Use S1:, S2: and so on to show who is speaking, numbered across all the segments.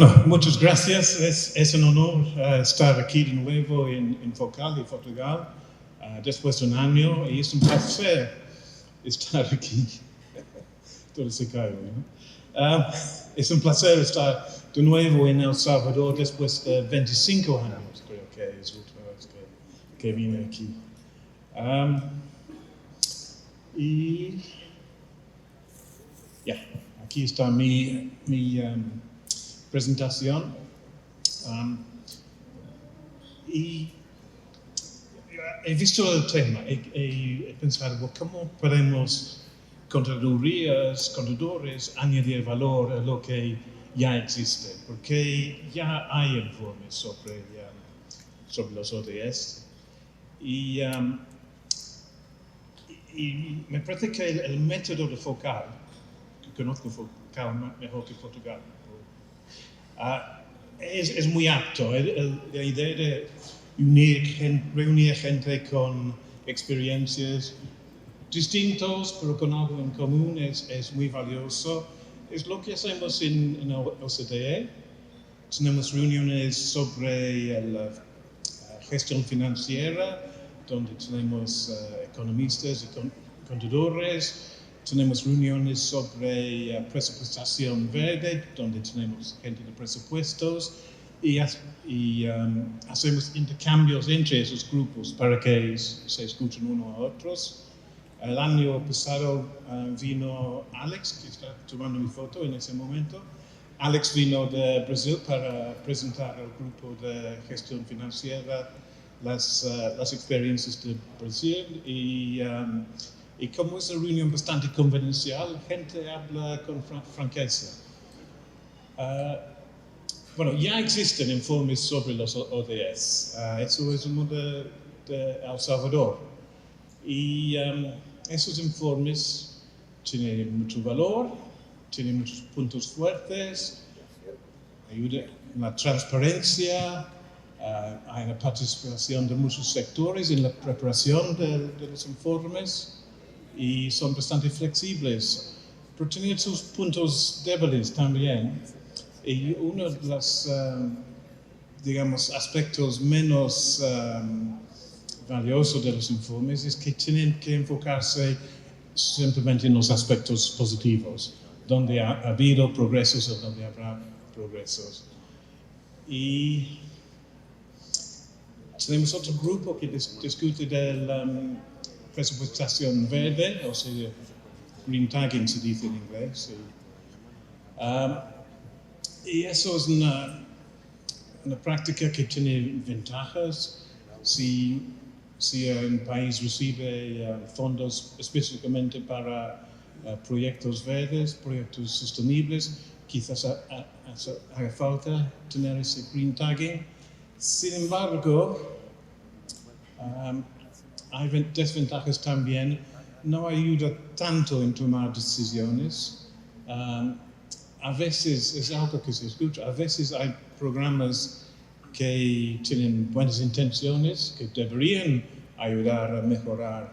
S1: Bueno, muchas gracias. Es un honor estar aquí de nuevo en Focal, en Portugal, después de un año, y es un placer estar aquí. Todo se cae, ¿no? Es un placer estar de nuevo en El Salvador después de 25 años, creo que es la última vez que vine aquí. Y ya, aquí está mi presentación. Y he visto el tema, he pensado, ¿cómo podemos contadores, añadir valor a lo que ya existe? Porque ya hay informes sobre los ODS. Y me parece que el método de Focal, que conozco Focal mejor que Portugal, es muy apto. La idea de reunir gente con experiencias distintas, pero con algo en común, es muy valioso. Es lo que hacemos en el OCDE. Tenemos reuniones sobre la gestión financiera, donde tenemos economistas y contadores. Tenemos reuniones sobre presupuestación verde, donde tenemos gente de presupuestos, y hacemos intercambios entre esos grupos para que se escuchen unos a otros. El año pasado vino Alex, que está tomando mi foto en ese momento. Alex vino de Brasil para presentar al grupo de gestión financiera las experiencias de Brasil, y como es una reunión bastante confidencial, la gente habla con franqueza. Bueno, ya existen informes sobre los ODS. Eso es uno de El Salvador. Y esos informes tienen mucho valor, tienen muchos puntos fuertes, ayuda en la transparencia, hay una participación de muchos sectores en la preparación de los informes, y son bastante flexibles, pero tienen sus puntos débiles también. Y uno de los, aspectos menos valiosos de los informes es que tienen que enfocarse simplemente en los aspectos positivos, donde ha habido progresos o donde habrá progresos. Y tenemos otro grupo que discute de presupuestación verde, o sea, green tagging se dice en inglés. Y eso es una práctica que tiene ventajas. Si un país recibe fondos específicamente para proyectos verdes, proyectos sostenibles, quizás haga falta tener ese green tagging. Sin embargo, hay desventajas también. No ayuda tanto en tomar decisiones. A veces, es algo que se escucha, a veces hay programas que tienen buenas intenciones, que deberían ayudar a mejorar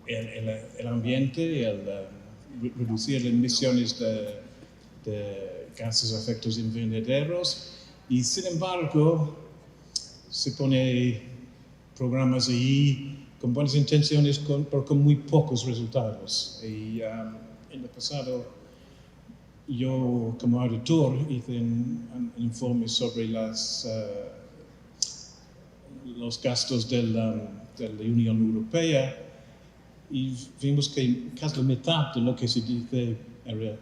S1: el ambiente, reducir las emisiones de gases de efectos invernaderos, y sin embargo se pone programas ahí con buenas intenciones, pero con muy pocos resultados. Y en el pasado, yo como auditor hice un informe sobre los gastos de la Unión Europea, y vimos que casi la mitad de lo que se dice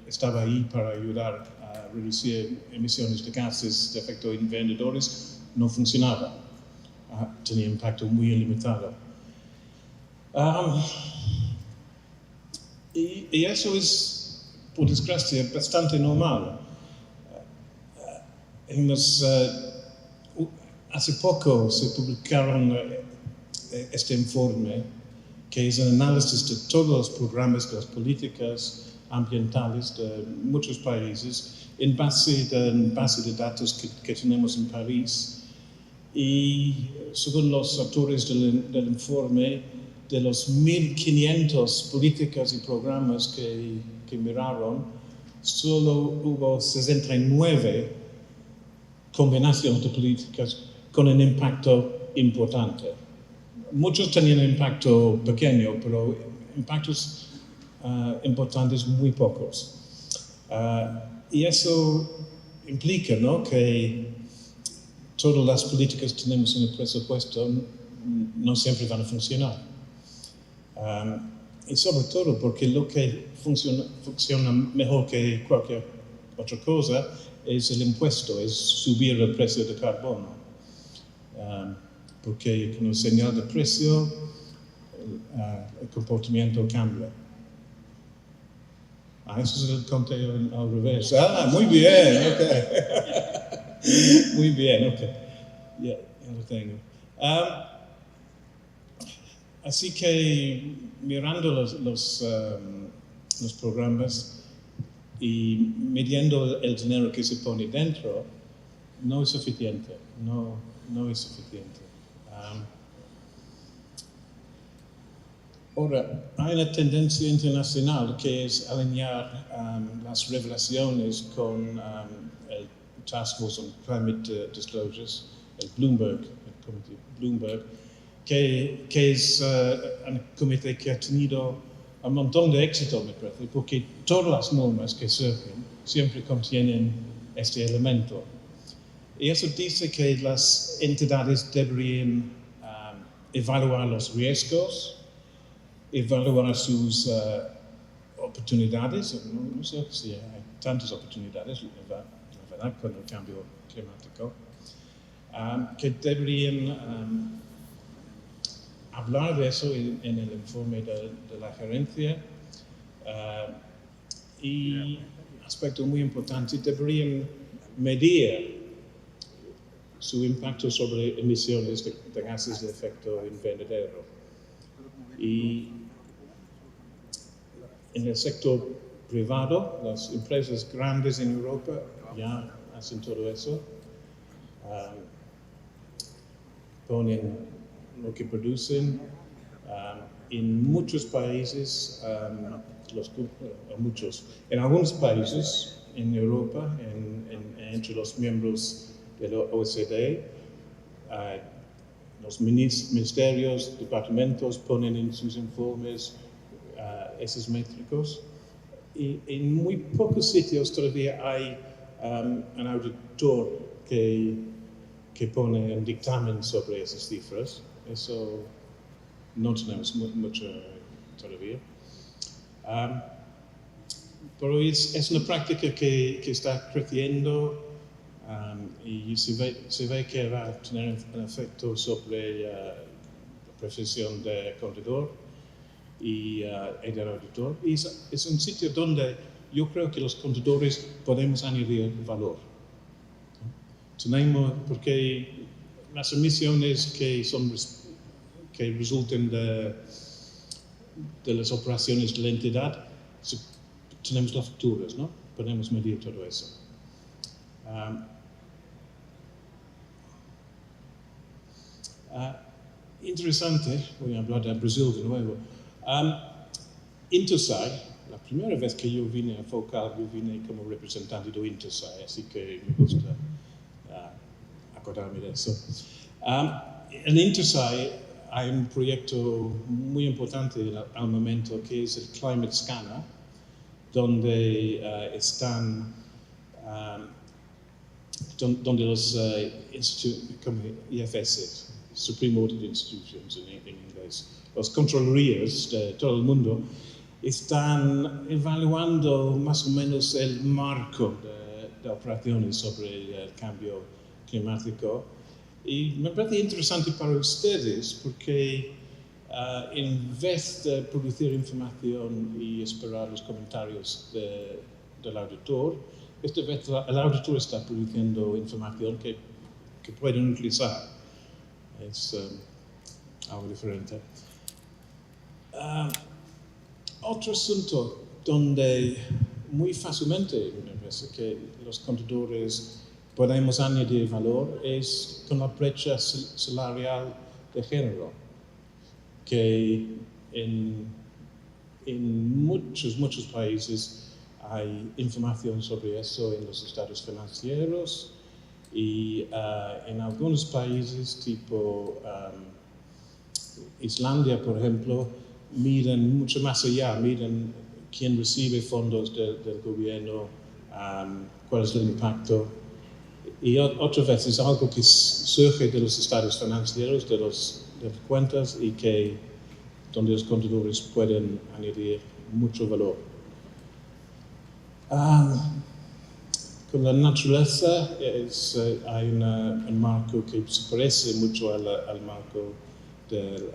S1: estaba ahí para ayudar a reducir emisiones de gases de efecto invernadores, no funcionaba. Tenía impacto muy limitado. Y eso es, por desgracia, bastante normal. Hace poco se publicaron este informe, que es un análisis de todos los programas, de las políticas ambientales de muchos países, en base de datos que tenemos en París. Y según los autores del informe, de los 1.500 políticas y programas que miraron, solo hubo 69 combinaciones de políticas con un impacto importante. Muchos tenían un impacto pequeño, pero impactos importantes muy pocos. Y eso implica, ¿no?, que todas las políticas que tenemos en el presupuesto no siempre van a funcionar. Y sobre todo porque lo que funciona mejor que cualquier otra cosa es el impuesto, es subir el precio de carbono. Porque con el señal de precio el comportamiento cambia. Eso es el conteo al revés. Muy bien, ok. Muy bien, ok. Ya lo tengo. Así que mirando los programas y midiendo el dinero que se pone dentro, no es suficiente. No es suficiente. Ahora, hay una tendencia internacional que es alinear las revelaciones con el Task Force on Climate Disclosures, el comité Bloomberg, que es un comité que ha tenido un montón de éxito, me parece, porque todas las normas que surgen siempre contienen este elemento. Y eso dice que las entidades deberían evaluar los riesgos, evaluar sus oportunidades. No sé si hay tantas oportunidades, la verdad, con el cambio climático, que deberían hablar de eso en el informe de la gerencia. Y aspecto muy importante, deberían medir su impacto sobre emisiones de gases de efecto invernadero. Y en el sector privado, las empresas grandes en Europa ya hacen todo eso. Ponen lo que producen. En muchos países, en algunos países en Europa, entre los miembros de la OECD, los ministerios, departamentos ponen en sus informes esos métricos. Y en muy pocos sitios todavía hay un auditor que pone un dictamen sobre esas cifras. Eso no tenemos mucho todavía. Pero es una práctica que está creciendo y se ve que va a tener un efecto sobre la profesión de contador y del auditor. Y es un sitio donde yo creo que los contadores podemos añadir valor. Porque las emisiones que resulten de las operaciones de la entidad, tenemos las facturas, ¿no? Podemos medir todo eso. Interesante, voy a hablar de Brasil de nuevo. Intosai, la primera vez que yo vine a Focal, yo vine como representante de Intosai, así que me gusta acordarme de eso. En Intosai hay un proyecto muy importante al momento que es el Climate Scanner, donde donde los como IFS, Supreme Audit Institutions en inglés, los controlorías de todo el mundo, están evaluando más o menos el marco de operaciones sobre el cambio climático. Y me parece interesante para ustedes porque en vez de producir información y esperar los comentarios del auditor, esta vez el auditor está produciendo información que pueden utilizar. Es algo diferente. Otro asunto donde muy fácilmente me parece que los contadores podemos añadir valor es con la brecha salarial de género, que en muchos países hay información sobre eso en los estados financieros y en algunos países tipo Islandia, por ejemplo, miran mucho más allá, miran quién recibe fondos del gobierno, cuál es el impacto. Y otras veces algo que surge de los estados financieros, de las cuentas y donde los contadores pueden añadir mucho valor. Con la naturaleza hay un marco que se parece mucho al marco del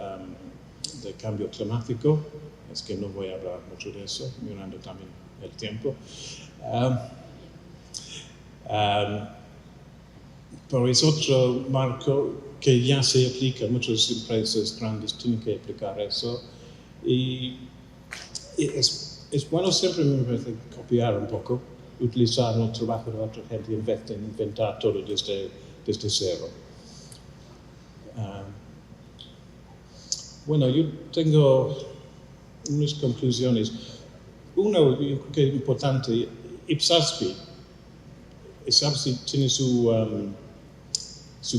S1: cambio climático. Es que no voy a hablar mucho de eso, mirando también el tiempo. Pero es otro marco que ya se aplica, muchas empresas grandes tienen que aplicar eso. Y es bueno siempre, me parece, copiar un poco, utilizar el trabajo de otra gente en vez de inventar todo desde cero. Bueno, yo tengo unas conclusiones. Uno, yo creo que es importante, IPSASB tiene su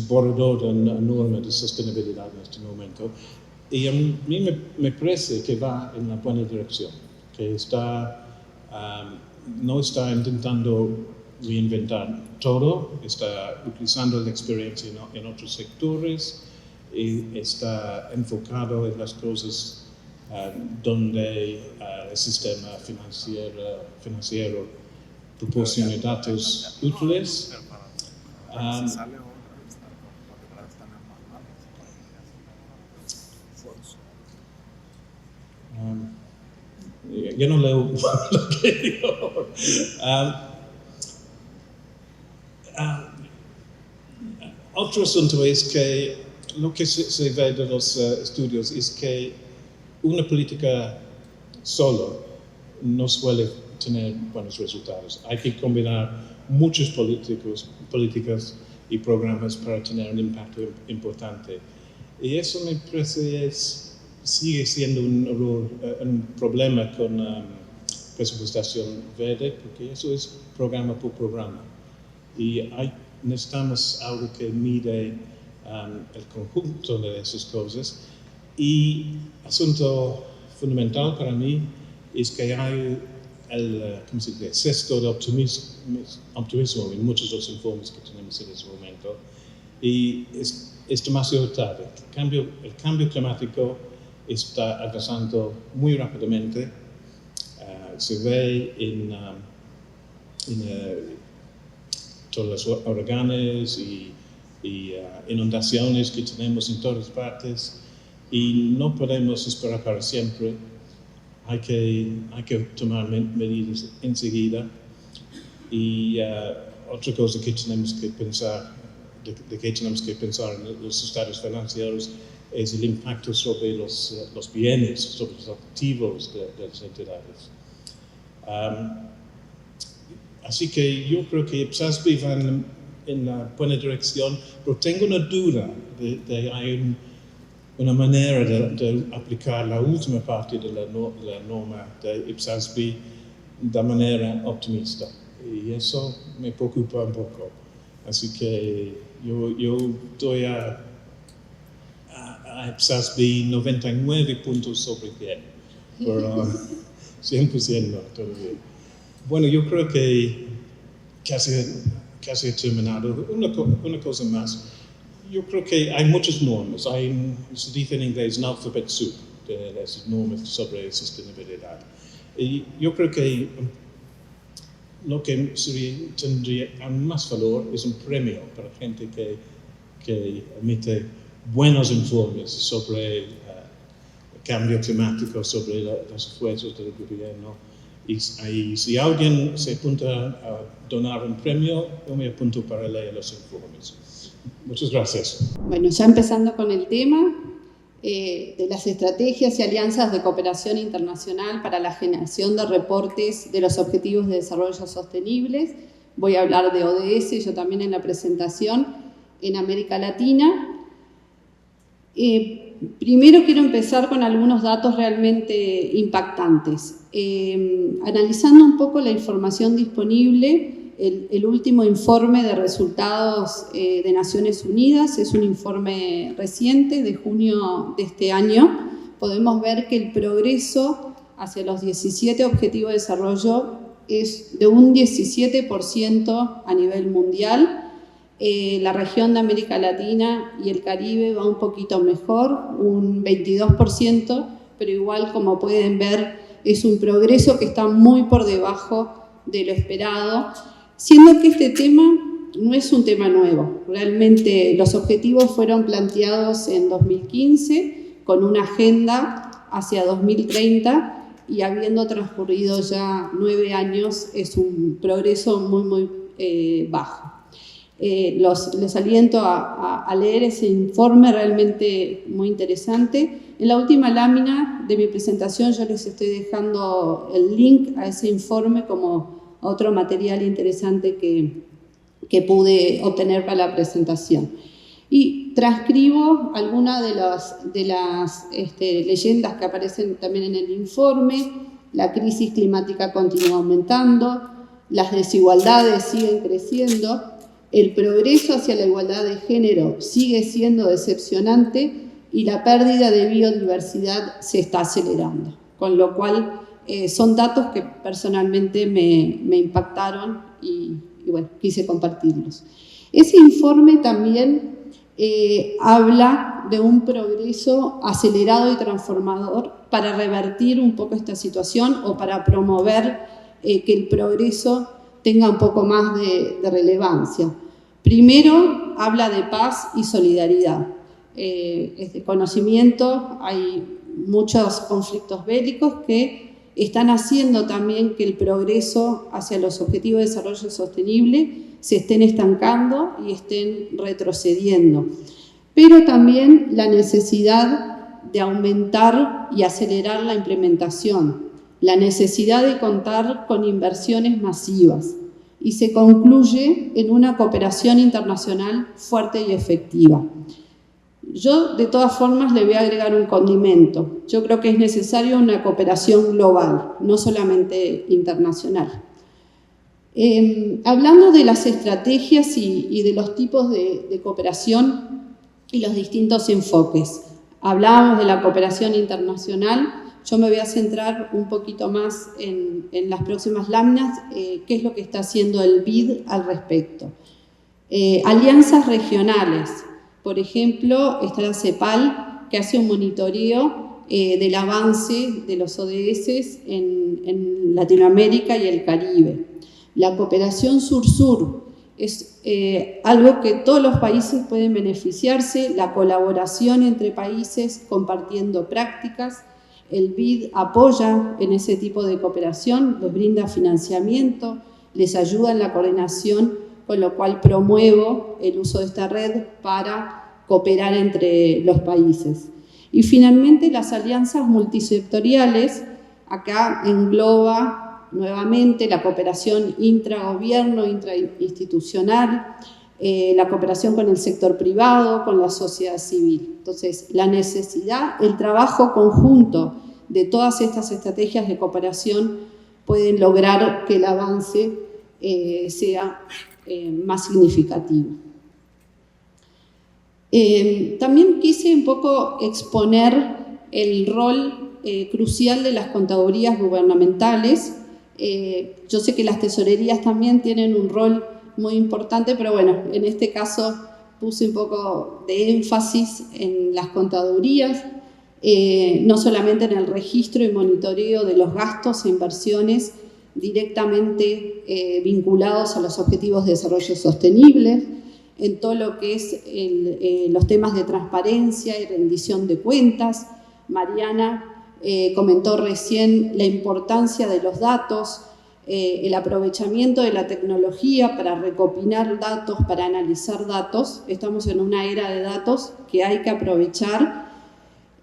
S1: borrador de una norma de sostenibilidad en este momento. Y a mí me parece que va en la buena dirección, que no está intentando reinventar todo, está utilizando la experiencia en otros sectores y está enfocado en las cosas donde el sistema financiero proporciona datos útiles. Yo no leo lo que digo. Otro asunto es que lo que se ve de los estudios es que una política solo no suele tener buenos resultados. Hay que combinar muchas políticas y programas para tener un impacto importante. Y eso me parece sigue siendo un problema con presupuestación verde, porque eso es programa por programa. Y necesitamos algo que mide el conjunto de esas cosas. Y asunto fundamental para mí es que hay el exceso de optimismo en muchos de los informes que tenemos en este momento. Y es demasiado tarde. El cambio climático está avanzando muy rápidamente. Se ve en todos los huracanes y inundaciones que tenemos en todas partes y no podemos esperar para siempre. Hay que tomar medidas enseguida. Y otra cosa que tenemos que pensar, de que tenemos que pensar en los estados financieros es el impacto sobre los bienes, sobre los activos de las entidades. Así que yo creo que IPSASB va en la buena dirección, pero tengo una duda de hay una manera de aplicar la última parte de la norma de IPSASB de manera optimista. Y eso me preocupa un poco. Así que yo doy a IPSASB 99 puntos sobre 100, pero 100% no, todavía. Bueno, yo creo que casi he terminado. Una cosa más. Yo creo que hay muchas normas. Se dice en inglés un alphabet soup de las normas sobre sostenibilidad. Y yo creo que lo que tendría más valor es un premio para gente que emite buenos informes sobre el cambio climático, sobre los esfuerzos del gobierno. Y si alguien se apunta a donar un premio, yo me apunto para leer los informes. Muchas gracias.
S2: Bueno, ya empezando con el tema de las estrategias y alianzas de cooperación internacional para la generación de reportes de los Objetivos de Desarrollo Sostenibles. Voy a hablar de ODS, yo también en la presentación, en América Latina. Primero quiero empezar con algunos datos realmente impactantes. Analizando un poco la información disponible, el último informe de resultados de Naciones Unidas es un informe reciente de junio de este año. Podemos ver que el progreso hacia los 17 Objetivos de Desarrollo es de un 17% a nivel mundial. La región de América Latina y el Caribe va un poquito mejor, un 22%, pero igual, como pueden ver, es un progreso que está muy por debajo de lo esperado, siendo que este tema no es un tema nuevo. Realmente los objetivos fueron planteados en 2015 con una agenda hacia 2030 y habiendo transcurrido ya 9 años es un progreso muy bajo. Les aliento a leer ese informe realmente muy interesante. En la última lámina de mi presentación yo les estoy dejando el link a ese informe como otro material interesante que pude obtener para la presentación. Y transcribo algunas de las leyendas que aparecen también en el informe. La crisis climática continúa aumentando, las desigualdades siguen creciendo, el progreso hacia la igualdad de género sigue siendo decepcionante y la pérdida de biodiversidad se está acelerando. Con lo cual, son datos que personalmente me impactaron y bueno, quise compartirlos. Ese informe también habla de un progreso acelerado y transformador para revertir un poco esta situación o para promover que el progreso tenga un poco más de relevancia. Primero, habla de paz y solidaridad. Es de conocimiento, hay muchos conflictos bélicos que están haciendo también que el progreso hacia los Objetivos de Desarrollo Sostenible se estén estancando y estén retrocediendo. Pero también la necesidad de aumentar y acelerar la implementación, la necesidad de contar con inversiones masivas y se concluye en una cooperación internacional fuerte y efectiva. Yo, de todas formas, le voy a agregar un condimento. Yo creo que es necesaria una cooperación global, no solamente internacional. Hablando de las estrategias y de los tipos de cooperación y los distintos enfoques. Hablábamos de la cooperación internacional. Yo me voy a centrar un poquito más en las próximas láminas, qué es lo que está haciendo el BID al respecto. Alianzas regionales. Por ejemplo, está la CEPAL, que hace un monitoreo del avance de los ODS en Latinoamérica y el Caribe. La cooperación sur-sur es algo que todos los países pueden beneficiarse, la colaboración entre países compartiendo prácticas. El BID apoya en ese tipo de cooperación, les brinda financiamiento, les ayuda en la coordinación, con lo cual promuevo el uso de esta red para cooperar entre los países. Y finalmente, las alianzas multisectoriales, acá engloba nuevamente la cooperación intragobierno, intrainstitucional, la cooperación con el sector privado, con la sociedad civil. Entonces, la necesidad, el trabajo conjunto de todas estas estrategias de cooperación pueden lograr que el avance sea más significativo. También quise un poco exponer el rol crucial de las contadurías gubernamentales. Yo sé que las tesorerías también tienen un rol muy importante, pero bueno, en este caso puse un poco de énfasis en las contadurías, no solamente en el registro y monitoreo de los gastos e inversiones directamente vinculados a los Objetivos de Desarrollo Sostenible, en todo lo que es los temas de transparencia y rendición de cuentas. Mariana comentó recién la importancia de los datos, el aprovechamiento de la tecnología para recopilar datos, para analizar datos. Estamos en una era de datos que hay que aprovechar.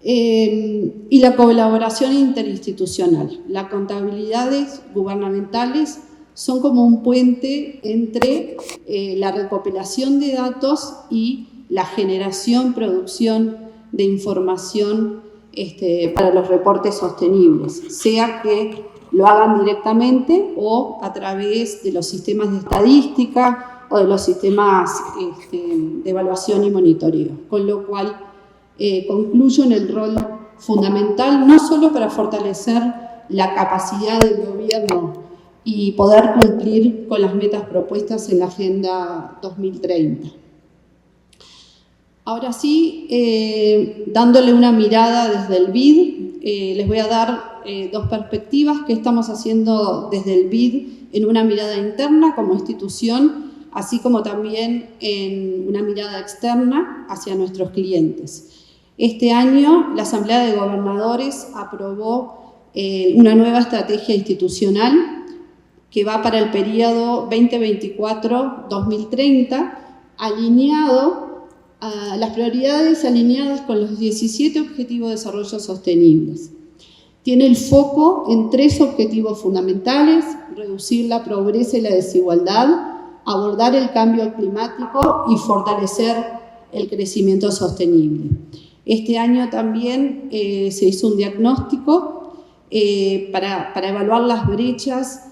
S2: Y la colaboración interinstitucional. Las contabilidades gubernamentales son como un puente entre la recopilación de datos y la generación, producción de información para los reportes sostenibles, sea que lo hagan directamente o a través de los sistemas de estadística o de los sistemas de evaluación y monitoreo. Con lo cual, concluyo en el rol fundamental, no solo para fortalecer la capacidad del gobierno y poder cumplir con las metas propuestas en la Agenda 2030. Ahora sí, dándole una mirada desde el BID, les voy a dar dos perspectivas que estamos haciendo desde el BID en una mirada interna como institución, así como también en una mirada externa hacia nuestros clientes. Este año, la Asamblea de Gobernadores aprobó una nueva estrategia institucional que va para el periodo 2024-2030, las prioridades alineadas con los 17 Objetivos de Desarrollo Sostenibles. Tiene el foco en 3 objetivos fundamentales: reducir la pobreza y la desigualdad, abordar el cambio climático y fortalecer el crecimiento sostenible. Este año también se hizo un diagnóstico para evaluar las brechas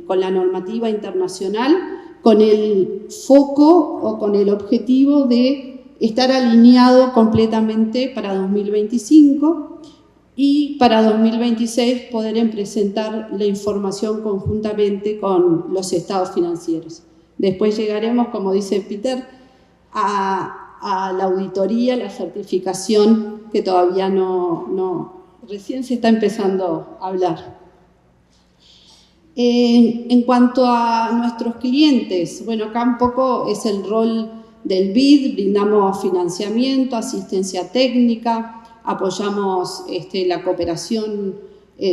S2: con la normativa internacional, con el foco o con el objetivo de estar alineado completamente para 2025 y para 2026 poder presentar la información conjuntamente con los estados financieros. Después llegaremos, como dice Peter, a la auditoría, la certificación, que todavía recién se está empezando a hablar. En cuanto a nuestros clientes, bueno, acá un poco es el rol del BID, brindamos financiamiento, asistencia técnica, apoyamos la cooperación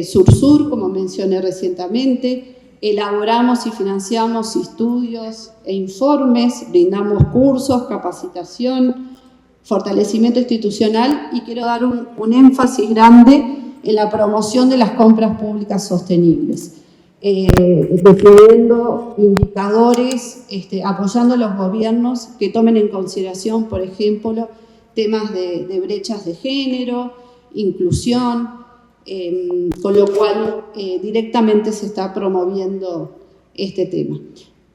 S2: sur-sur, como mencioné recientemente, elaboramos y financiamos estudios e informes, brindamos cursos, capacitación, fortalecimiento institucional, y quiero dar un énfasis grande en la promoción de las compras públicas sostenibles, definiendo indicadores, apoyando a los gobiernos que tomen en consideración, por ejemplo, temas de brechas de género, inclusión, con lo cual directamente se está promoviendo este tema.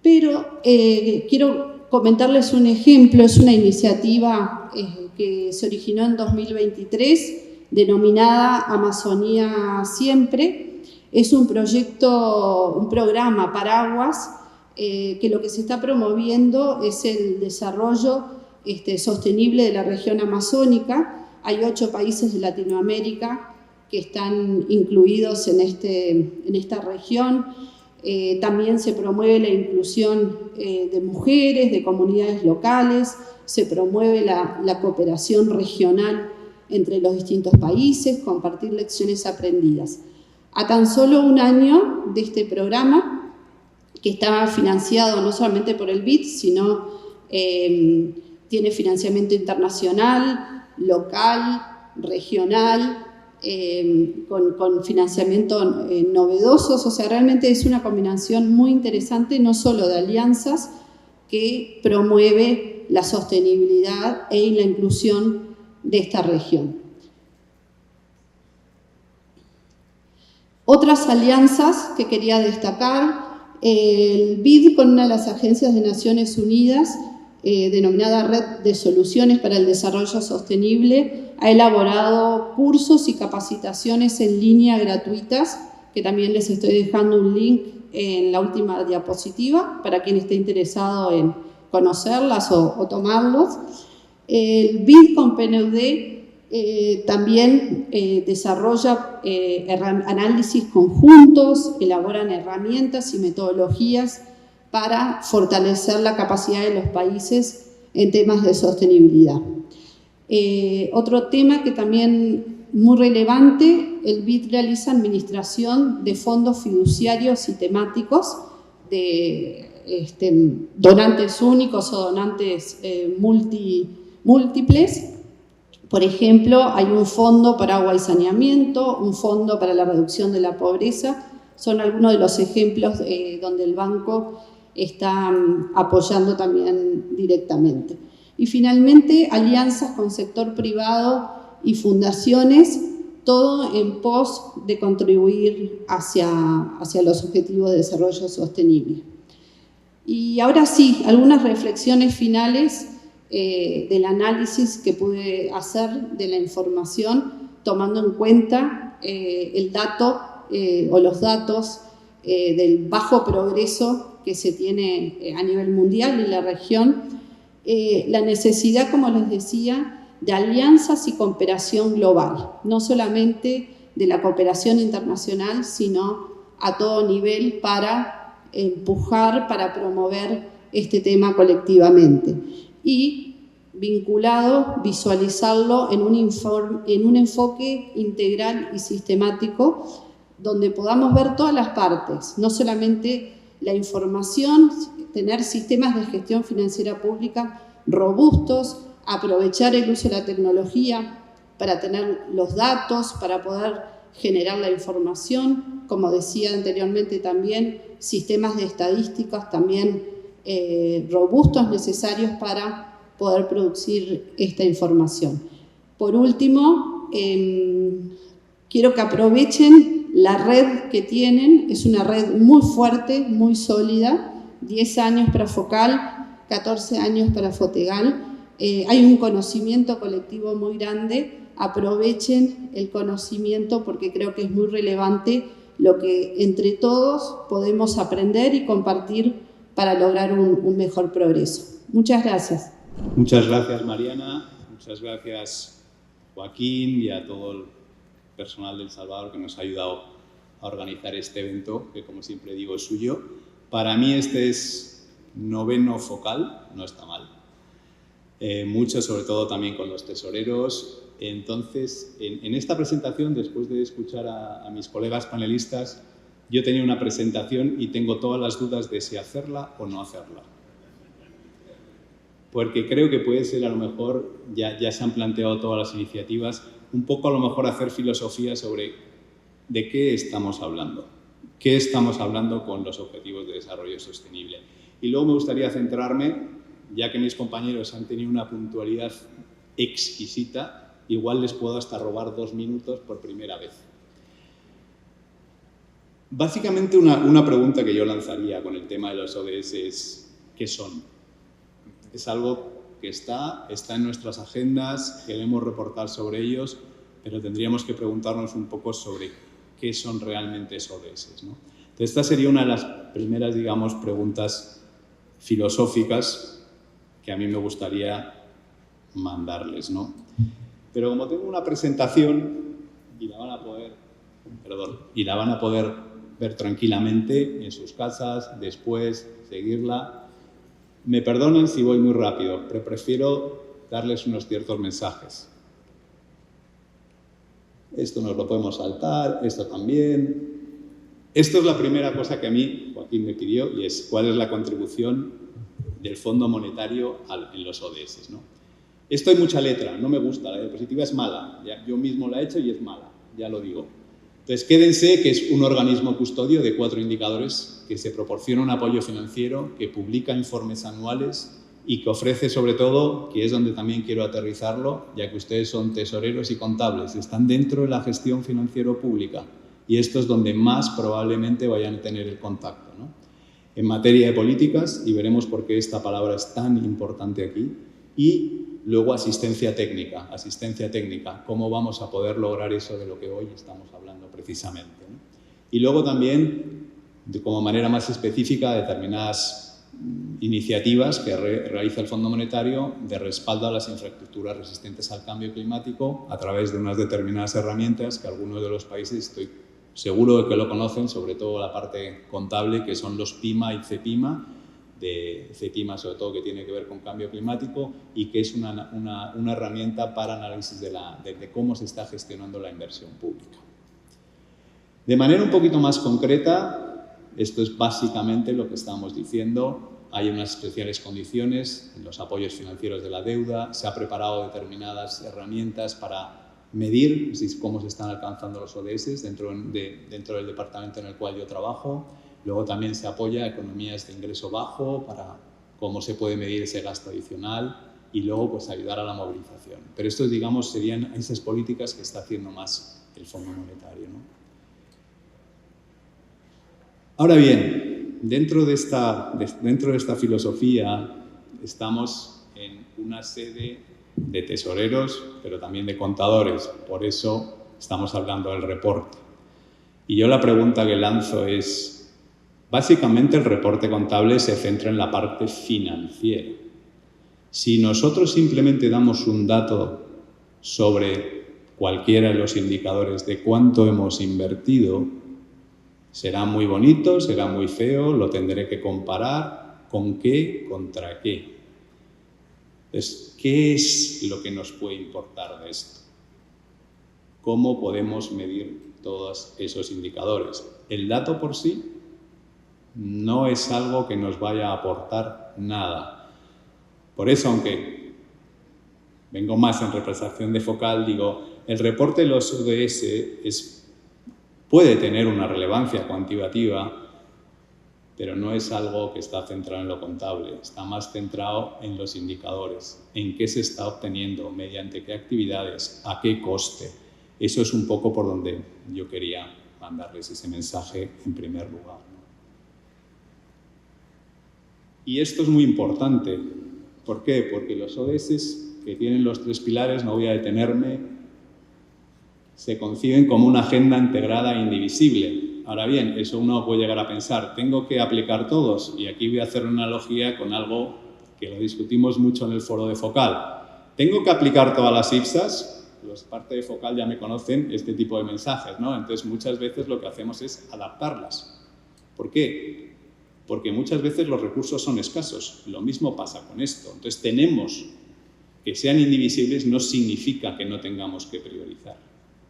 S2: Pero quiero comentarles un ejemplo, es una iniciativa que se originó en 2023, denominada Amazonía Siempre. Es un proyecto, un programa paraguas que lo que se está promoviendo es el desarrollo sostenible de la región amazónica. Hay 8 países de Latinoamérica que están incluidos en esta región. También se promueve la inclusión de mujeres, de comunidades locales, se promueve la cooperación regional entre los distintos países, compartir lecciones aprendidas. A tan solo un año de este programa, que está financiado no solamente por el BID, sino tiene financiamiento internacional, local, regional, con financiamiento novedosos. O sea, realmente es una combinación muy interesante, no solo de alianzas, que promueve la sostenibilidad y la inclusión de esta región. Otras alianzas que quería destacar: el BID con una de las agencias de Naciones Unidas, denominada Red de Soluciones para el Desarrollo Sostenible, ha elaborado cursos y capacitaciones en línea gratuitas, que también les estoy dejando un link en la última diapositiva para quien esté interesado en conocerlas o tomarlos. El BID con PNUD también desarrolla análisis conjuntos, elaboran herramientas y metodologías para fortalecer la capacidad de los países en temas de sostenibilidad. Otro tema que también muy relevante: el BID realiza administración de fondos fiduciarios y temáticos de donantes únicos o donantes múltiples. Por ejemplo, hay un fondo para agua y saneamiento, un fondo para la reducción de la pobreza. Son algunos de los ejemplos donde el banco está apoyando también directamente. Y finalmente, alianzas con sector privado y fundaciones todo en pos de contribuir hacia los objetivos de desarrollo sostenible. Y ahora sí, algunas reflexiones finales del análisis que pude hacer de la información, tomando en cuenta el dato o los datos del bajo progreso que se tiene a nivel mundial en la región, la necesidad, como les decía, de alianzas y cooperación global, no solamente de la cooperación internacional, sino a todo nivel para empujar, para promover este tema colectivamente. Y vinculado, visualizarlo en un enfoque integral y sistemático, donde podamos ver todas las partes, no solamente la información, tener sistemas de gestión financiera pública robustos, aprovechar el uso de la tecnología para tener los datos, para poder generar la información, como decía anteriormente también, sistemas de estadísticas también robustos, necesarios para poder producir esta información. Por último, quiero que aprovechen la red que tienen, es una red muy fuerte, muy sólida, 10 años para Focal, 14 años para Fotegal. Hay un conocimiento colectivo muy grande, aprovechen el conocimiento porque creo que es muy relevante lo que entre todos podemos aprender y compartir para lograr un mejor progreso. Muchas gracias.
S3: Muchas gracias, Mariana. Muchas gracias, Joaquín, y a todo el personal del Salvador que nos ha ayudado a organizar este evento, que como siempre digo es suyo. Para mí este es 9º Focal, no está mal. Mucho, sobre todo también con los tesoreros. Entonces, en esta presentación, después de escuchar a mis colegas panelistas, yo tenía una presentación y tengo todas las dudas de si hacerla o no hacerla. Porque creo que puede ser, a lo mejor, ya se han planteado todas las iniciativas, un poco a lo mejor hacer filosofía sobre de qué estamos hablando. ¿Qué estamos hablando con los Objetivos de Desarrollo Sostenible? Y luego me gustaría centrarme, ya que mis compañeros han tenido una puntualidad exquisita, igual les puedo hasta robar 2 minutos por primera vez. Básicamente una pregunta que yo lanzaría con el tema de los ODS es ¿qué son? Es algo que está en nuestras agendas, queremos reportar sobre ellos, pero tendríamos que preguntarnos un poco sobre qué son realmente esos ODS, ¿no? Entonces, esta sería una de las primeras, digamos, preguntas filosóficas que a mí me gustaría mandarles, ¿no? Pero como tengo una presentación y la van a poder ver tranquilamente en sus casas, después seguirla, me perdonen si voy muy rápido, pero prefiero darles unos ciertos mensajes. Esto nos lo podemos saltar, esto también. Esto es la primera cosa que a mí Joaquín me pidió y es cuál es la contribución del Fondo Monetario en los ODS, ¿no? Esto hay mucha letra, no me gusta, la diapositiva es mala, yo mismo la he hecho y es mala, ya lo digo. Entonces, quédense que es un organismo custodio de 4 indicadores que se proporciona un apoyo financiero, que publica informes anuales y que ofrece, sobre todo, que es donde también quiero aterrizarlo, ya que ustedes son tesoreros y contables, están dentro de la gestión financiera pública y esto es donde más probablemente vayan a tener el contacto, ¿no? En materia de políticas, y veremos por qué esta palabra es tan importante aquí, y luego asistencia técnica, cómo vamos a poder lograr eso de lo que hoy estamos hablando precisamente, ¿no? Y luego también, como manera más específica, determinadas iniciativas que realiza el Fondo Monetario de respaldo a las infraestructuras resistentes al cambio climático a través de unas determinadas herramientas que algunos de los países estoy seguro de que lo conocen, sobre todo la parte contable, que son los PIMA y CEPIMA, de CEPIMA sobre todo que tiene que ver con cambio climático y que es una herramienta para análisis de cómo se está gestionando la inversión pública. De manera un poquito más concreta, esto es básicamente lo que estamos diciendo. Hay unas especiales condiciones en los apoyos financieros de la deuda, se han preparado determinadas herramientas para medir cómo se están alcanzando los ODS dentro del departamento en el cual yo trabajo. Luego también se apoya economías de ingreso bajo para cómo se puede medir ese gasto adicional y luego pues ayudar a la movilización. Pero estos, digamos, serían esas políticas que está haciendo más el Fondo Monetario, ¿no? Ahora bien, dentro de esta filosofía estamos en una sede de tesoreros, pero también de contadores. Por eso estamos hablando del reporte. Y yo la pregunta que lanzo es, básicamente el reporte contable se centra en la parte financiera. Si nosotros simplemente damos un dato sobre cualquiera de los indicadores de cuánto hemos invertido, será muy bonito, será muy feo, lo tendré que comparar con qué, contra qué. Entonces, ¿qué es lo que nos puede importar de esto? ¿Cómo podemos medir todos esos indicadores? El dato por sí no es algo que nos vaya a aportar nada. Por eso, aunque vengo más en representación de Focal, digo, el reporte de los ODS puede tener una relevancia cuantitativa, pero no es algo que está centrado en lo contable, está más centrado en los indicadores, en qué se está obteniendo, mediante qué actividades, a qué coste. Eso es un poco por donde yo quería mandarles ese mensaje en primer lugar, ¿no? Y esto es muy importante. ¿Por qué? Porque los ODS, que tienen los 3 pilares, no voy a detenerme, se conciben como una agenda integrada e indivisible. Ahora bien, eso uno puede llegar a pensar, ¿tengo que aplicar todos? Y aquí voy a hacer una analogía con algo que lo discutimos mucho en el foro de Focal. ¿Tengo que aplicar todas las IPSAS? Los parte de Focal ya me conocen este tipo de mensajes, ¿no? Entonces, muchas veces lo que hacemos es adaptarlas. ¿Por qué? Porque muchas veces los recursos son escasos. Lo mismo pasa con esto. Entonces, tenemos que sean indivisibles no significa que no tengamos que priorizar.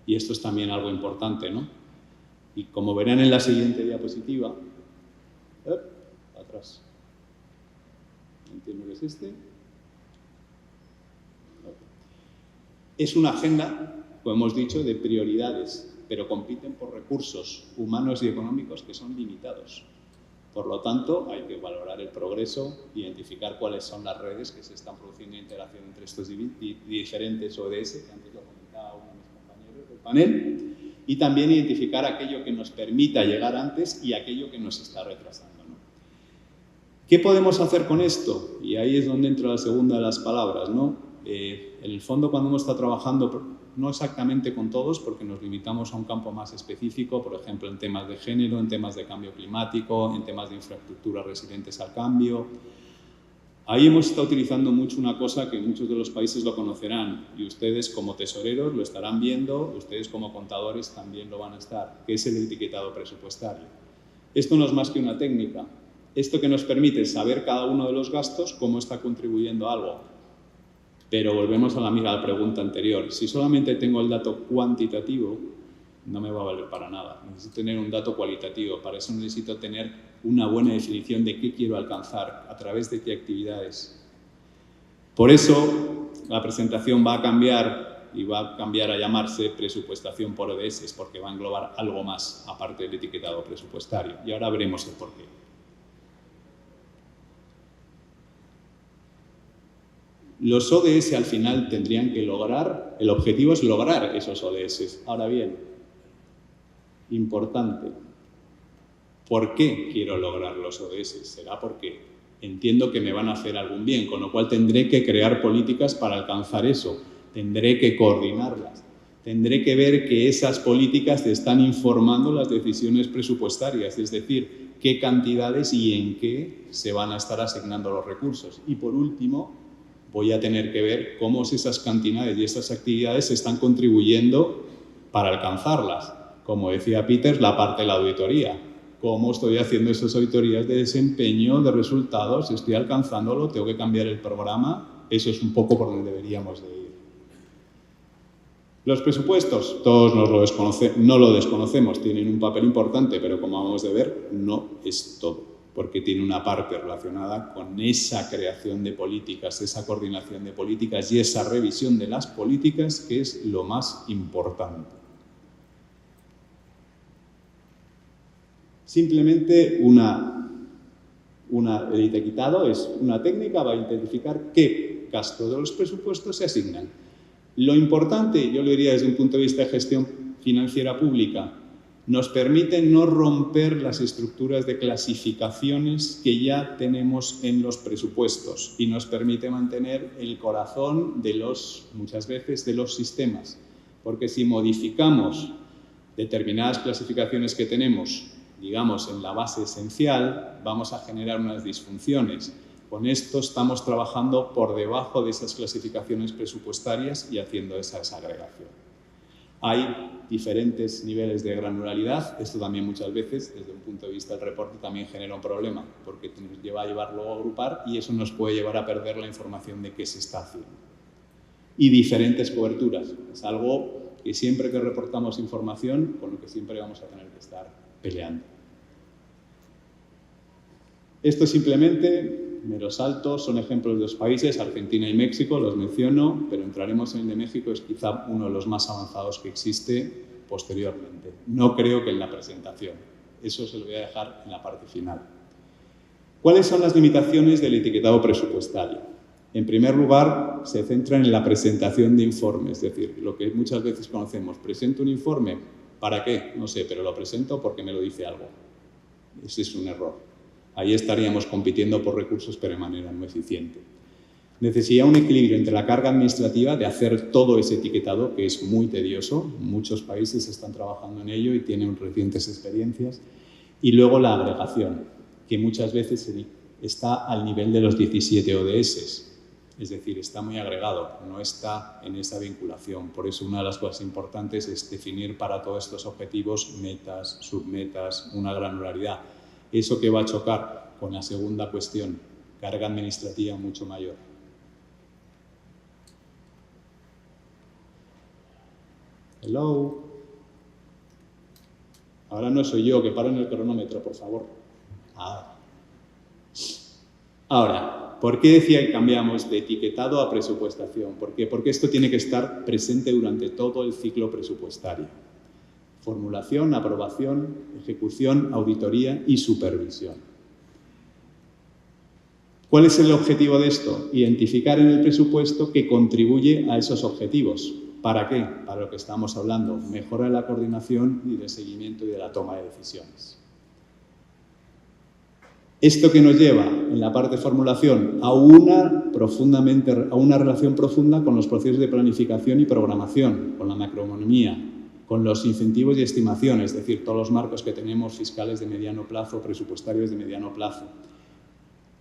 S3: Y esto es también algo importante, ¿no? Y como verán en la siguiente diapositiva, atrás, entiendo que es este. Es una agenda, como hemos dicho, de prioridades, pero compiten por recursos humanos y económicos que son limitados. Por lo tanto, hay que valorar el progreso, identificar cuáles son las redes que se están produciendo integración entre estos diferentes ODS, que antes lo comentaba uno de mis compañeros del panel, y también identificar aquello que nos permita llegar antes y aquello que nos está retrasando, ¿no? ¿Qué podemos hacer con esto? Y ahí es donde entra la segunda de las palabras, ¿no? En el fondo, cuando uno está trabajando, no exactamente con todos, porque nos limitamos a un campo más específico, por ejemplo, en temas de género, en temas de cambio climático, en temas de infraestructura resilientes al cambio. Ahí hemos estado utilizando mucho una cosa que muchos de los países lo conocerán, y ustedes como tesoreros lo estarán viendo, ustedes como contadores también lo van a estar, que es el etiquetado presupuestario. Esto no es más que una técnica. Esto que nos permite saber cada uno de los gastos, cómo está contribuyendo a algo. Pero volvemos a la pregunta anterior. Si solamente tengo el dato cuantitativo, no me va a valer para nada. Necesito tener un dato cualitativo. Para eso necesito tener una buena definición de qué quiero alcanzar, a través de qué actividades. Por eso, la presentación va a cambiar y va a cambiar a llamarse presupuestación por ODS, porque va a englobar algo más, aparte del etiquetado presupuestario. Y ahora veremos el porqué. Los ODS al final tendrían que lograr, el objetivo es lograr esos ODS. Ahora bien, importante, ¿por qué quiero lograr los ODS? Será porque entiendo que me van a hacer algún bien, con lo cual tendré que crear políticas para alcanzar eso, tendré que coordinarlas, tendré que ver que esas políticas te están informando las decisiones presupuestarias, es decir, qué cantidades y en qué se van a estar asignando los recursos. Y por último, voy a tener que ver cómo esas cantidades y esas actividades están contribuyendo para alcanzarlas. Como decía Peter, la parte de la auditoría. ¿Cómo estoy haciendo esas auditorías de desempeño, de resultados? ¿Estoy alcanzándolo? ¿Tengo que cambiar el programa? Eso es un poco por donde deberíamos de ir. Los presupuestos, todos no lo desconocemos, tienen un papel importante, pero como vamos a ver, no es todo, porque tiene una parte relacionada con esa creación de políticas, esa coordinación de políticas y esa revisión de las políticas, que es lo más importante. Simplemente el etiquetado es una técnica para identificar qué gasto de los presupuestos se asignan. Lo importante, yo lo diría desde un punto de vista de gestión financiera pública, nos permite no romper las estructuras de clasificaciones que ya tenemos en los presupuestos y nos permite mantener el corazón muchas veces, de los sistemas. Porque si modificamos determinadas clasificaciones que tenemos, digamos, en la base esencial, vamos a generar unas disfunciones. Con esto estamos trabajando por debajo de esas clasificaciones presupuestarias y haciendo esa desagregación. Hay diferentes niveles de granularidad. Esto también muchas veces, desde un punto de vista del reporte, también genera un problema, porque nos lleva a llevarlo a agrupar y eso nos puede llevar a perder la información de qué se está haciendo. Y diferentes coberturas. Es algo que siempre que reportamos información, con lo que siempre vamos a tener que estar peleando. Esto simplemente, me lo salto, son ejemplos de los países, Argentina y México, los menciono, pero entraremos en el de México, es quizá uno de los más avanzados que existe posteriormente. No creo que en la presentación, eso se lo voy a dejar en la parte final. ¿Cuáles son las limitaciones del etiquetado presupuestario? En primer lugar, se centran en la presentación de informes, es decir, lo que muchas veces conocemos, presento un informe, ¿para qué? No sé, pero lo presento porque me lo dice algo. Ese es un error. Ahí estaríamos compitiendo por recursos, pero de manera no eficiente. Necesita un equilibrio entre la carga administrativa de hacer todo ese etiquetado, que es muy tedioso, muchos países están trabajando en ello y tienen recientes experiencias, y luego la agregación, que muchas veces está al nivel de los 17 ODS, es decir, está muy agregado, no está en esa vinculación. Por eso una de las cosas importantes es definir para todos estos objetivos metas, submetas, una granularidad. Eso que va a chocar con la segunda cuestión, carga administrativa mucho mayor. Hello. Ahora no soy yo, que paren el cronómetro, por favor. Ahora, ¿por qué decía que cambiamos de etiquetado a presupuestación? ¿Por qué? Porque esto tiene que estar presente durante todo el ciclo presupuestario. Formulación, aprobación, ejecución, auditoría y supervisión. ¿Cuál es el objetivo de esto? Identificar en el presupuesto que contribuye a esos objetivos. ¿Para qué? Para lo que estamos hablando, mejora de la coordinación y del seguimiento y de la toma de decisiones. Esto que nos lleva, en la parte de formulación, a una relación profunda con los procesos de planificación y programación, con la macroeconomía, con los incentivos y estimaciones, es decir, todos los marcos que tenemos fiscales de mediano plazo, presupuestarios de mediano plazo.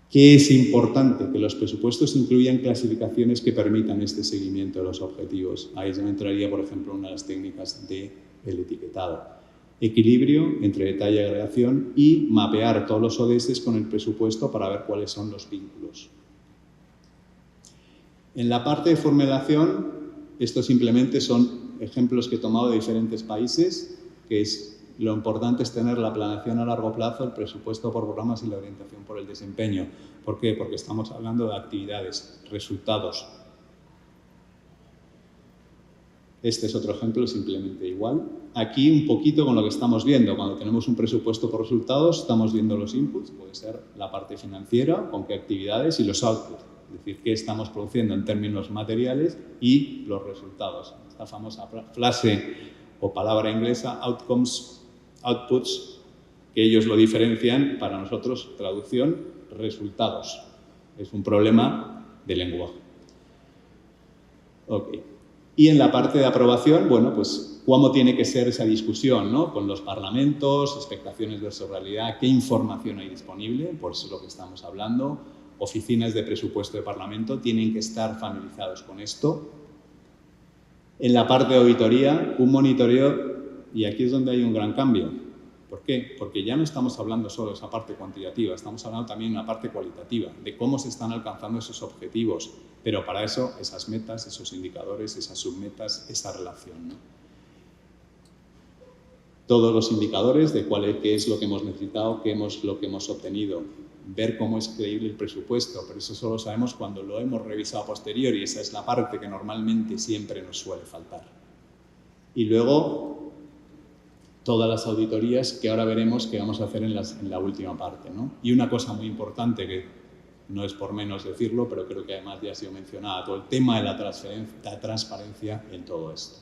S3: ¿Qué es importante? Que los presupuestos incluyan clasificaciones que permitan este seguimiento de los objetivos. Ahí se me entraría, por ejemplo, una de las técnicas del etiquetado. Equilibrio entre detalle y agregación y mapear todos los ODS con el presupuesto para ver cuáles son los vínculos. En la parte de formulación, estos simplemente son ejemplos que he tomado de diferentes países, que es lo importante es tener la planeación a largo plazo, el presupuesto por programas y la orientación por el desempeño. ¿Por qué? Porque estamos hablando de actividades, resultados. Este es otro ejemplo simplemente igual. Aquí un poquito con lo que estamos viendo. Cuando tenemos un presupuesto por resultados, estamos viendo los inputs, puede ser la parte financiera, con qué actividades, y los outputs, es decir, qué estamos produciendo en términos materiales y los resultados. Esta famosa frase o palabra inglesa, outcomes, outputs, que ellos lo diferencian, para nosotros, traducción, resultados. Es un problema de lenguaje. Ok. Y en la parte de aprobación, bueno, pues cómo tiene que ser esa discusión, ¿no? Con los parlamentos, expectaciones versus realidad, qué información hay disponible, por eso es lo que estamos hablando. Oficinas de presupuesto de parlamento tienen que estar familiarizados con esto. En la parte de auditoría, un monitoreo, y aquí es donde hay un gran cambio. ¿Por qué? Porque ya no estamos hablando solo de esa parte cuantitativa, estamos hablando también de una parte cualitativa, de cómo se están alcanzando esos objetivos, pero para eso esas metas, esos indicadores, esas submetas, esa relación, ¿no? Todos los indicadores de qué es lo que hemos necesitado, qué es lo que hemos obtenido, ver cómo es creíble el presupuesto, pero eso solo sabemos cuando lo hemos revisado a posteriori, y esa es la parte que normalmente siempre nos suele faltar. Y luego, todas las auditorías que ahora veremos que vamos a hacer en la última parte, ¿no? Y una cosa muy importante que no es por menos decirlo, pero creo que además ya ha sido mencionado todo el tema de la transparencia en todo esto.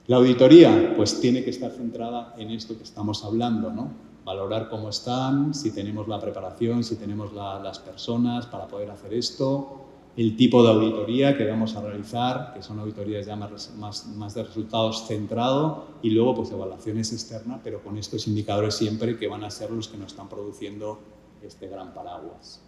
S3: La auditoría, pues tiene que estar centrada en esto que estamos hablando, ¿no? Valorar cómo están, si tenemos la preparación, si tenemos las personas para poder hacer esto, el tipo de auditoría que vamos a realizar, que son auditorías ya más de resultados centrado, y luego pues evaluaciones externas, pero con estos indicadores siempre que van a ser los que nos están produciendo este gran paraguas.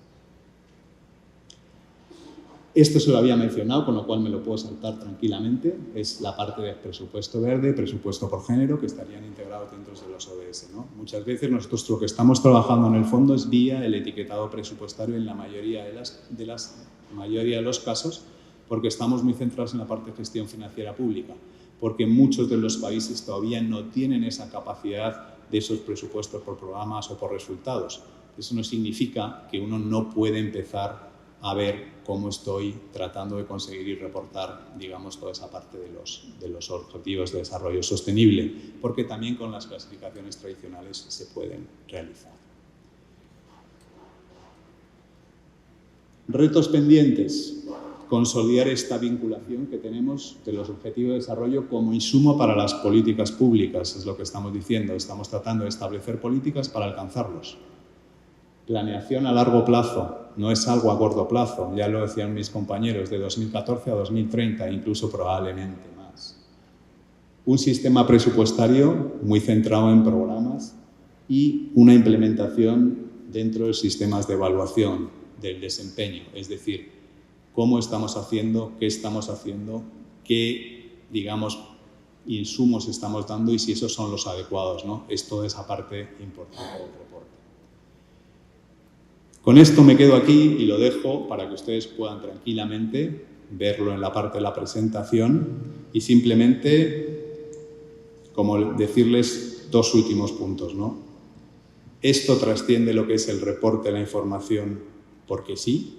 S3: Esto se lo había mencionado, con lo cual me lo puedo saltar tranquilamente. Es la parte de presupuesto verde, presupuesto por género, que estarían integrados dentro de los ODS, ¿no? Muchas veces nosotros lo que estamos trabajando en el fondo es vía el etiquetado presupuestario en la mayoría de los casos, porque estamos muy centrados en la parte de gestión financiera pública, porque muchos de los países todavía no tienen esa capacidad de esos presupuestos por programas o por resultados. Eso no significa que uno no puede empezar a ver cómo estoy tratando de conseguir y reportar, digamos, toda esa parte de los objetivos de desarrollo sostenible, porque también con las clasificaciones tradicionales se pueden realizar. Retos pendientes. Consolidar esta vinculación que tenemos de los objetivos de desarrollo como insumo para las políticas públicas, es lo que estamos diciendo. Estamos tratando de establecer políticas para alcanzarlos. Planeación a largo plazo, no es algo a corto plazo, ya lo decían mis compañeros, de 2014 a 2030, incluso probablemente más. Un sistema presupuestario muy centrado en programas y una implementación dentro de sistemas de evaluación del desempeño, es decir, cómo estamos haciendo, qué, digamos, insumos estamos dando y si esos son los adecuados, ¿no? Es toda esa parte importante del reporte. Con esto me quedo aquí y lo dejo para que ustedes puedan tranquilamente verlo en la parte de la presentación y simplemente, como decirles dos últimos puntos, ¿no? Esto trasciende lo que es el reporte, la información, porque sí.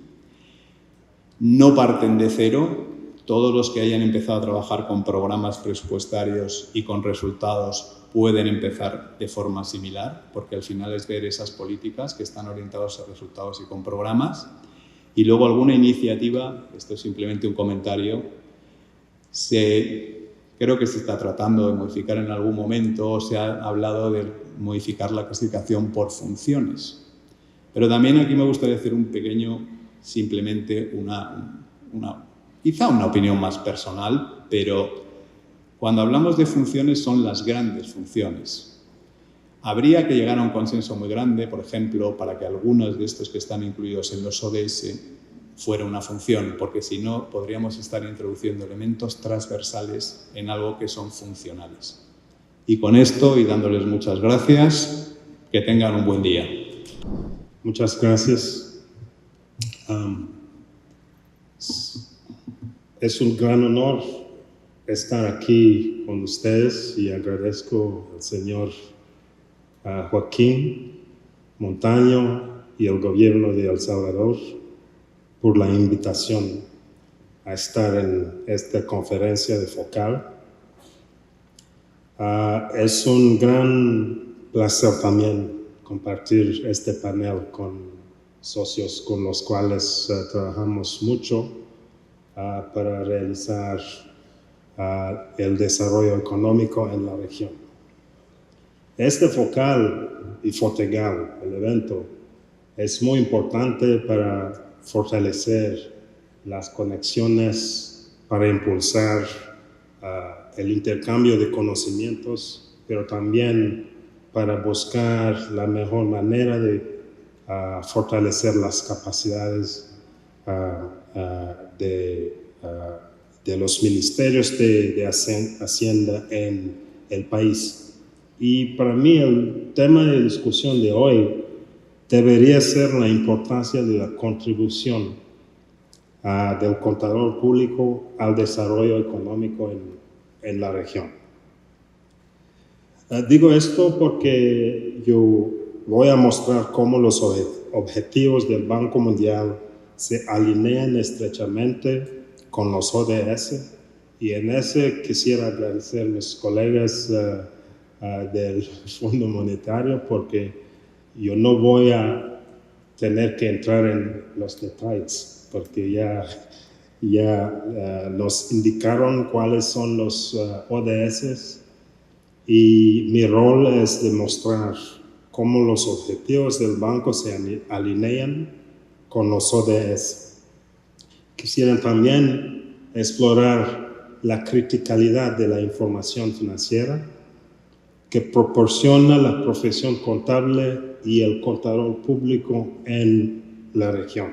S3: No parten de cero. Todos los que hayan empezado a trabajar con programas presupuestarios y con resultados pueden empezar de forma similar, porque al final es ver esas políticas que están orientadas a resultados y con programas. Y luego alguna iniciativa, esto es simplemente un comentario, creo que se está tratando de modificar en algún momento, o se ha hablado de modificar la clasificación por funciones. Pero también aquí me gustaría hacer un pequeño, simplemente quizá una opinión más personal, pero cuando hablamos de funciones son las grandes funciones. Habría que llegar a un consenso muy grande, por ejemplo, para que algunos de estos que están incluidos en los ODS fuera una función, porque si no podríamos estar introduciendo elementos transversales en algo que son funcionales. Y con esto, y dándoles muchas gracias, que tengan un buen día.
S4: Muchas gracias. Es un gran honor estar aquí con ustedes y agradezco al señor Joaquín Montaño y al gobierno de El Salvador por la invitación a estar en esta conferencia de FOCAL. Es un gran placer también compartir este panel con socios con los cuales trabajamos mucho para realizar el desarrollo económico en la región. Este FOCAL y FOTEGAL, el evento, es muy importante para fortalecer las conexiones, para impulsar el intercambio de conocimientos, pero también para buscar la mejor manera de fortalecer las capacidades de los ministerios de Hacienda en el país. Y para mí el tema de discusión de hoy debería ser la importancia de la contribución del contador público al desarrollo económico en la región. Digo esto porque yo voy a mostrar cómo los objetivos del Banco Mundial se alinean estrechamente con los ODS, y en ese quisiera agradecer a mis colegas del Fondo Monetario, porque yo no voy a tener que entrar en los detalles, porque ya nos indicaron cuáles son los ODS y mi rol es demostrar cómo los objetivos del banco se alinean con los ODS. Quisiera también explorar la criticalidad de la información financiera que proporciona la profesión contable y el contador público en la región.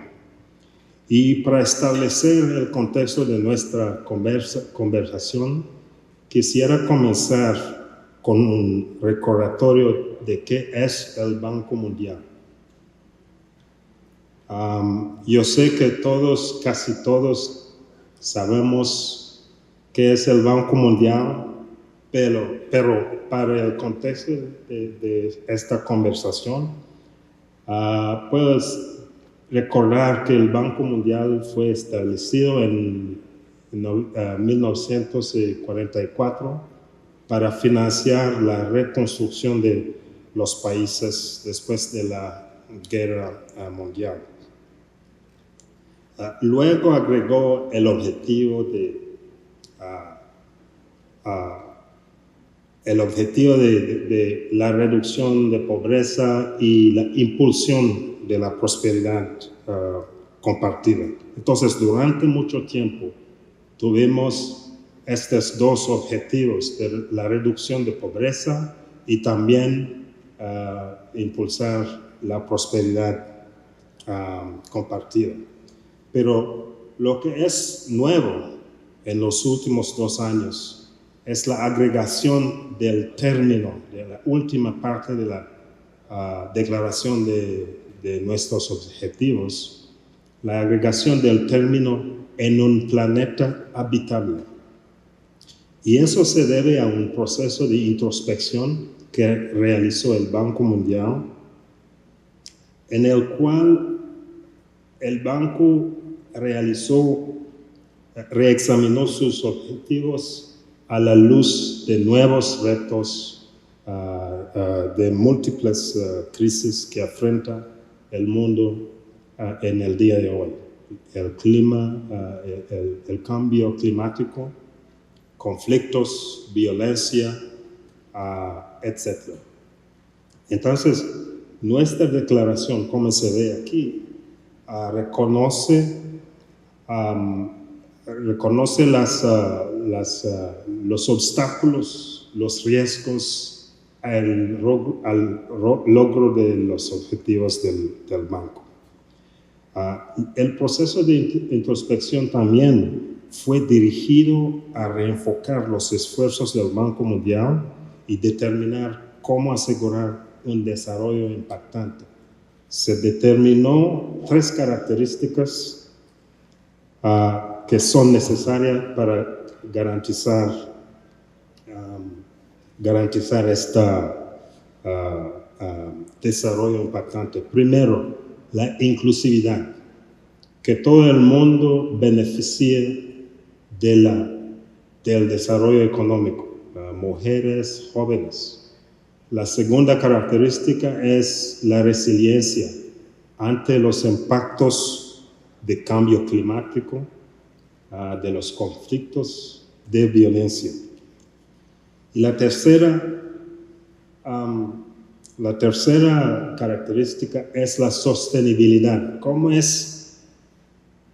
S4: Y para establecer el contexto de nuestra conversación, quisiera comenzar con un recordatorio de qué es el Banco Mundial. Yo sé que casi todos sabemos qué es el Banco Mundial, pero para el contexto de esta conversación, puedes recordar que el Banco Mundial fue establecido en 1944 para financiar la reconstrucción de los países después de la Guerra Mundial. Luego agregó el objetivo de la reducción de pobreza y la impulsión de la prosperidad compartida. Entonces, durante mucho tiempo tuvimos estos dos objetivos de la reducción de pobreza y también impulsar la prosperidad compartida. Pero lo que es nuevo en los últimos 2 años es la agregación del término, de la última parte de la declaración de nuestros objetivos, la agregación del término en un planeta habitable. Y eso se debe a un proceso de introspección que realizó el Banco Mundial, en el cual el banco reexaminó sus objetivos a la luz de nuevos retos, de múltiples crisis que afronta el mundo en el día de hoy. El clima, el cambio climático, conflictos, violencia, etc. Entonces, nuestra declaración, como se ve aquí, reconoce los obstáculos, los riesgos al logro de los objetivos del banco. El proceso de introspección también fue dirigido a reenfocar los esfuerzos del Banco Mundial y determinar cómo asegurar un desarrollo impactante. Se determinó 3 características que son necesarias para garantizar este desarrollo impactante. Primero, la inclusividad, que todo el mundo beneficie del desarrollo económico, mujeres, jóvenes. La segunda característica es la resiliencia ante los impactos de cambio climático, de los conflictos, de violencia. Y la tercera característica es la sostenibilidad. ¿Cómo es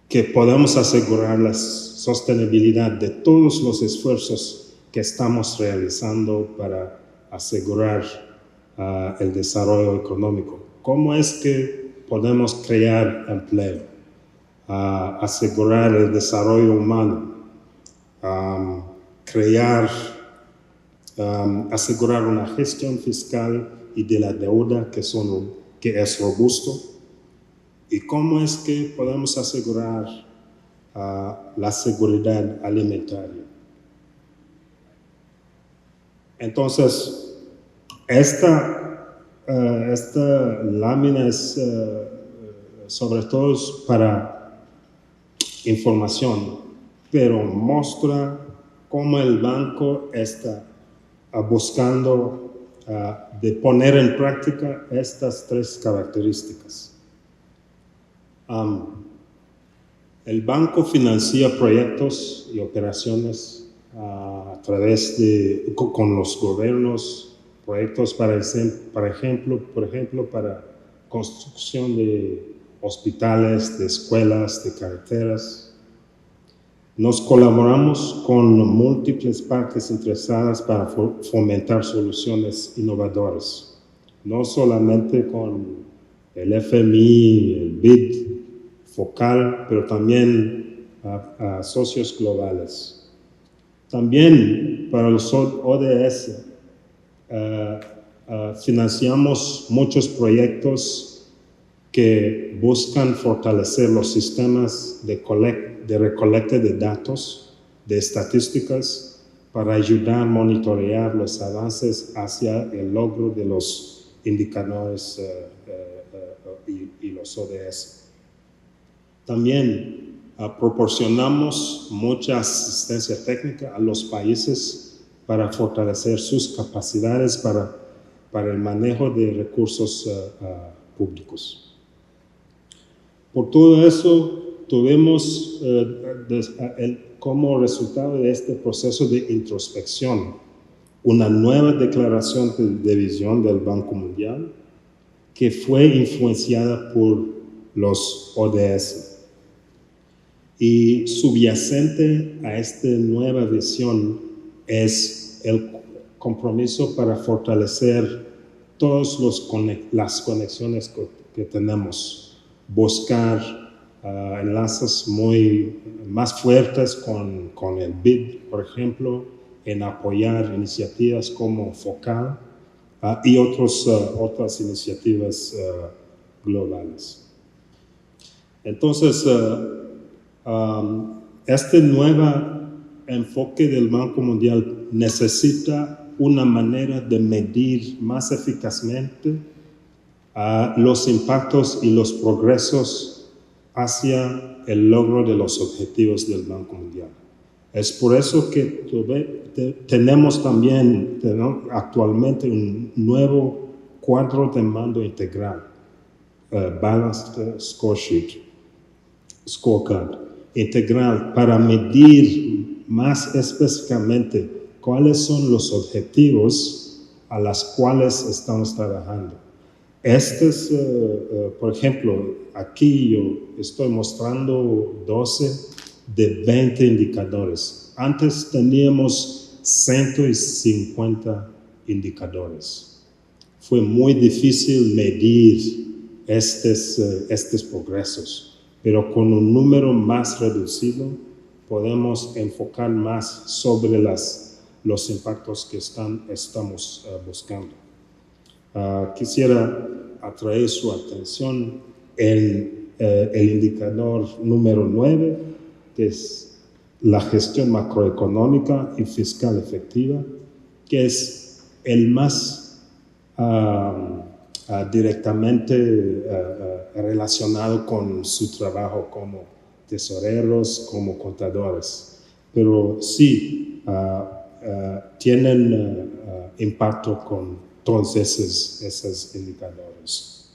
S4: que podemos asegurar la sostenibilidad de todos los esfuerzos que estamos realizando para asegurar el desarrollo económico? ¿Cómo es que podemos crear empleo, asegurar el desarrollo humano, asegurar una gestión fiscal y de la deuda que es robusto? ¿Y cómo es que podemos asegurar la seguridad alimentaria? Entonces, esta lámina es sobre todo para información, pero muestra cómo el banco está buscando de poner en práctica estas 3 características. El banco financia proyectos y operaciones a través con los gobiernos, proyectos por ejemplo, para construcción de hospitales, de escuelas, de carreteras. Nos colaboramos con múltiples partes interesadas para fomentar soluciones innovadoras, no solamente con el FMI, el BID focal, pero también a socios globales. También para los ODS financiamos muchos proyectos que buscan fortalecer los sistemas de recolecta de datos, de estadísticas, para ayudar a monitorear los avances hacia el logro de los indicadores y los ODS. También proporcionamos mucha asistencia técnica a los países para fortalecer sus capacidades para el manejo de recursos públicos. Por todo eso, tuvimos como resultado de este proceso de introspección una nueva declaración de visión del Banco Mundial que fue influenciada por los ODS. Y subyacente a esta nueva visión es el compromiso para fortalecer todas las conexiones que tenemos, buscar enlaces más fuertes con el BID, por ejemplo, en apoyar iniciativas como FOCAL y otras iniciativas globales. Entonces, este nuevo enfoque del Banco Mundial necesita una manera de medir más eficazmente los impactos y los progresos hacia el logro de los objetivos del Banco Mundial. Es por eso que tenemos también actualmente un nuevo cuadro de mando integral, Balanced Scorecard integral, para medir más específicamente cuáles son los objetivos a los cuales estamos trabajando. Por ejemplo, aquí yo estoy mostrando 12 de 20 indicadores. Antes teníamos 150 indicadores. Fue muy difícil medir estos progresos, pero con un número más reducido podemos enfocar más sobre los impactos que estamos buscando. Quisiera atraer su atención en el indicador número 9, que es la gestión macroeconómica y fiscal efectiva, que es el más directamente relacionado con su trabajo como tesoreros, como contadores, pero sí tienen impacto con todos esos indicadores.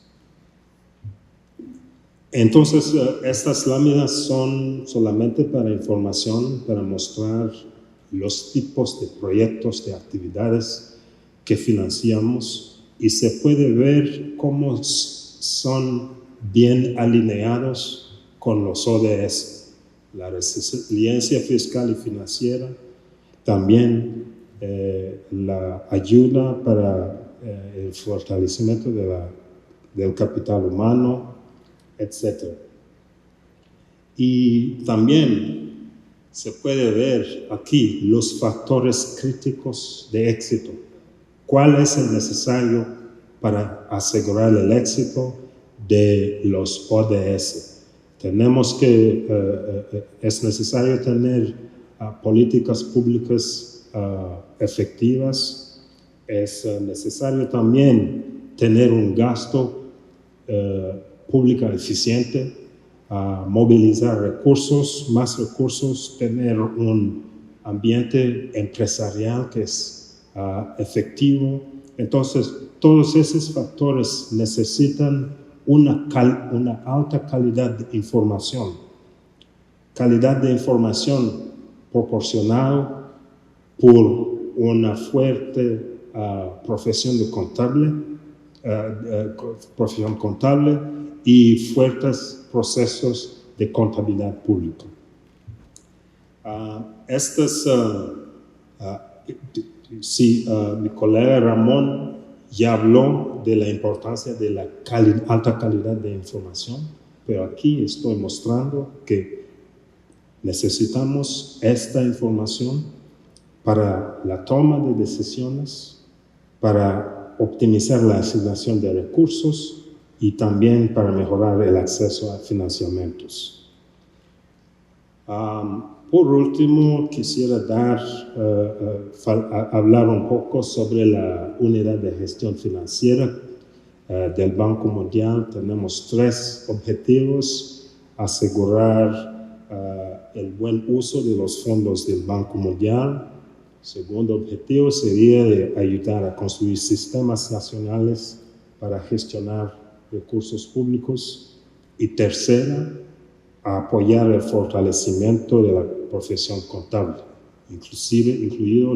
S4: Entonces, estas láminas son solamente para información, para mostrar los tipos de proyectos, de actividades que financiamos, y se puede ver cómo son bien alineados con los ODS, la resiliencia fiscal y financiera, también la ayuda para el fortalecimiento del capital humano, etc. Y también se puede ver aquí los factores críticos de éxito. ¿Cuál es el necesario para asegurar el éxito de los ODS? Es necesario tener políticas públicas efectivas. Es necesario también tener un gasto público eficiente, movilizar más recursos, tener un ambiente empresarial que es efectivo. Entonces, todos esos factores necesitan una alta calidad de información proporcionada por una fuerte profesión contable y fuertes procesos de contabilidad pública. Mi colega Ramón ya habló de la importancia de la alta calidad de información, pero aquí estoy mostrando que necesitamos esta información para la toma de decisiones, para optimizar la asignación de recursos y también para mejorar el acceso a financiamientos. Por último, quisiera hablar un poco sobre la unidad de gestión financiera del Banco Mundial. Tenemos 3 objetivos: asegurar el buen uso de los fondos del Banco Mundial. Segundo objetivo sería de ayudar a construir sistemas nacionales para gestionar recursos públicos. Y tercera, a apoyar el fortalecimiento de la profesión contable, incluido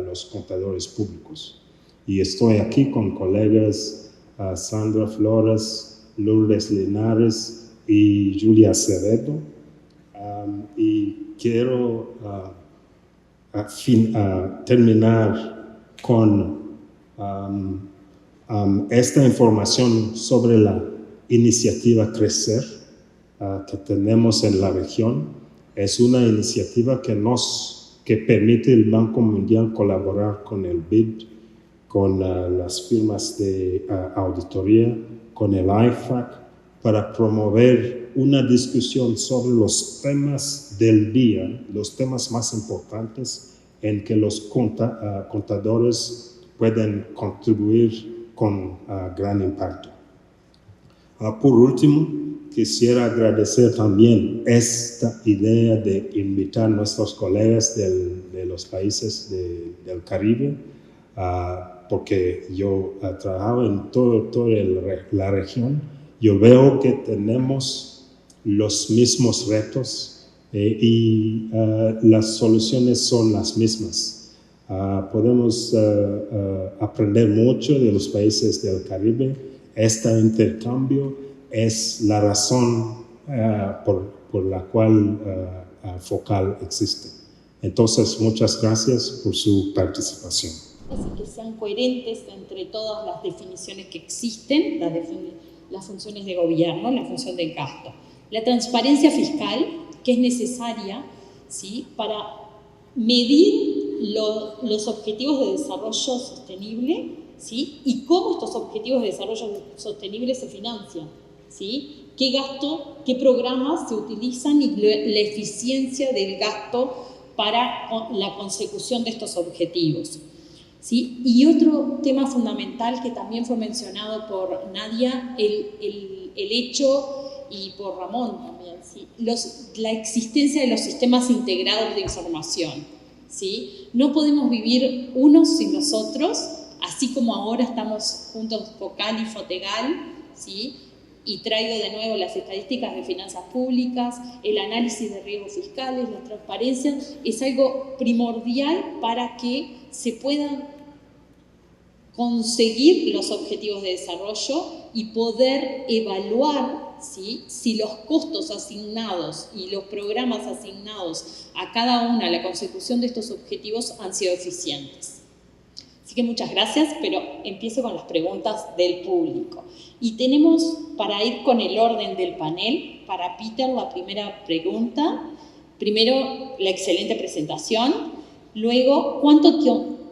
S4: los contadores públicos. Y estoy aquí con colegas Sandra Flores, Lourdes Linares y Julia Acevedo. Y quiero terminar con esta información sobre la iniciativa Crecer que tenemos en la región. Es una iniciativa que permite al Banco Mundial colaborar con el BID, con las firmas de auditoría, con el IFAC, para promover una discusión sobre los temas del día, los temas más importantes en que los contadores pueden contribuir con gran impacto. Por último, quisiera agradecer también esta idea de invitar a nuestros colegas de los países del Caribe, porque yo trabajado en toda la región. Yo veo que tenemos los mismos retos y las soluciones son las mismas. Podemos aprender mucho de los países del Caribe. Este intercambio es la razón por la cual Focal existe. Entonces, muchas gracias por su participación.
S5: Y que sean coherentes entre todas las definiciones que existen, las funciones de gobierno, la función del gasto. La transparencia fiscal, que es necesaria, ¿sí?, para medir los objetivos de desarrollo sostenible, ¿sí?, y cómo estos objetivos de desarrollo sostenible se financian, ¿sí? ¿Qué gasto, qué programas se utilizan y la eficiencia del gasto para la consecución de estos objetivos, ¿sí? Y otro tema fundamental que también fue mencionado por Nadia, el hecho, y por Ramón también, ¿sí?, la existencia de los sistemas integrados de información, ¿sí? No podemos vivir unos sin los otros, así como ahora estamos juntos Focal y Fotegal, ¿sí? Y traigo de nuevo las estadísticas de finanzas públicas, el análisis de riesgos fiscales, la transparencia, es algo primordial para que se puedan conseguir los objetivos de desarrollo y poder evaluar, ¿sí?, si los costos asignados y los programas asignados a cada una a la consecución de estos objetivos han sido eficientes. Así que muchas gracias, pero empiezo con las preguntas del público. Y tenemos, para ir con el orden del panel, para Peter la primera pregunta. Primero, la excelente presentación. Luego, ¿cuánto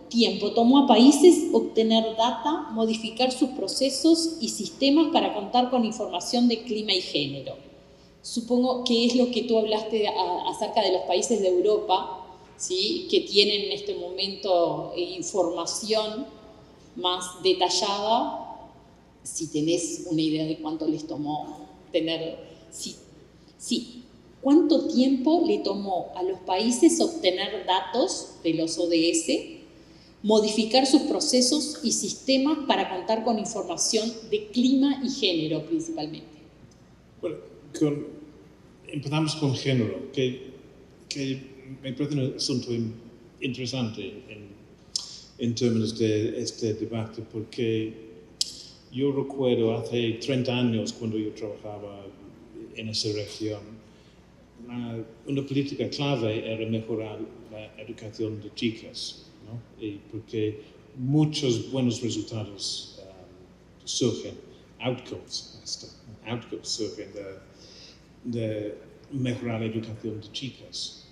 S5: tiempo tomó a países obtener data, modificar sus procesos y sistemas para contar con información de clima y género? Supongo que es lo que tú hablaste acerca de los países de Europa, ¿sí?, que tienen en este momento información más detallada. Si tenés una idea de cuánto les tomó tener... Sí. ¿Cuánto tiempo le tomó a los países obtener datos de los ODS? modificar sus procesos y sistemas para contar con información de clima y género principalmente.
S1: Bueno, empezamos con género, que me parece un asunto interesante en términos de este debate, porque yo recuerdo hace 30 años, cuando yo trabajaba en esa región, una política clave era mejorar la educación de chicas, ¿no? Y porque muchos buenos resultados surgen, outcomes surgen de mejorar la educación de chicas.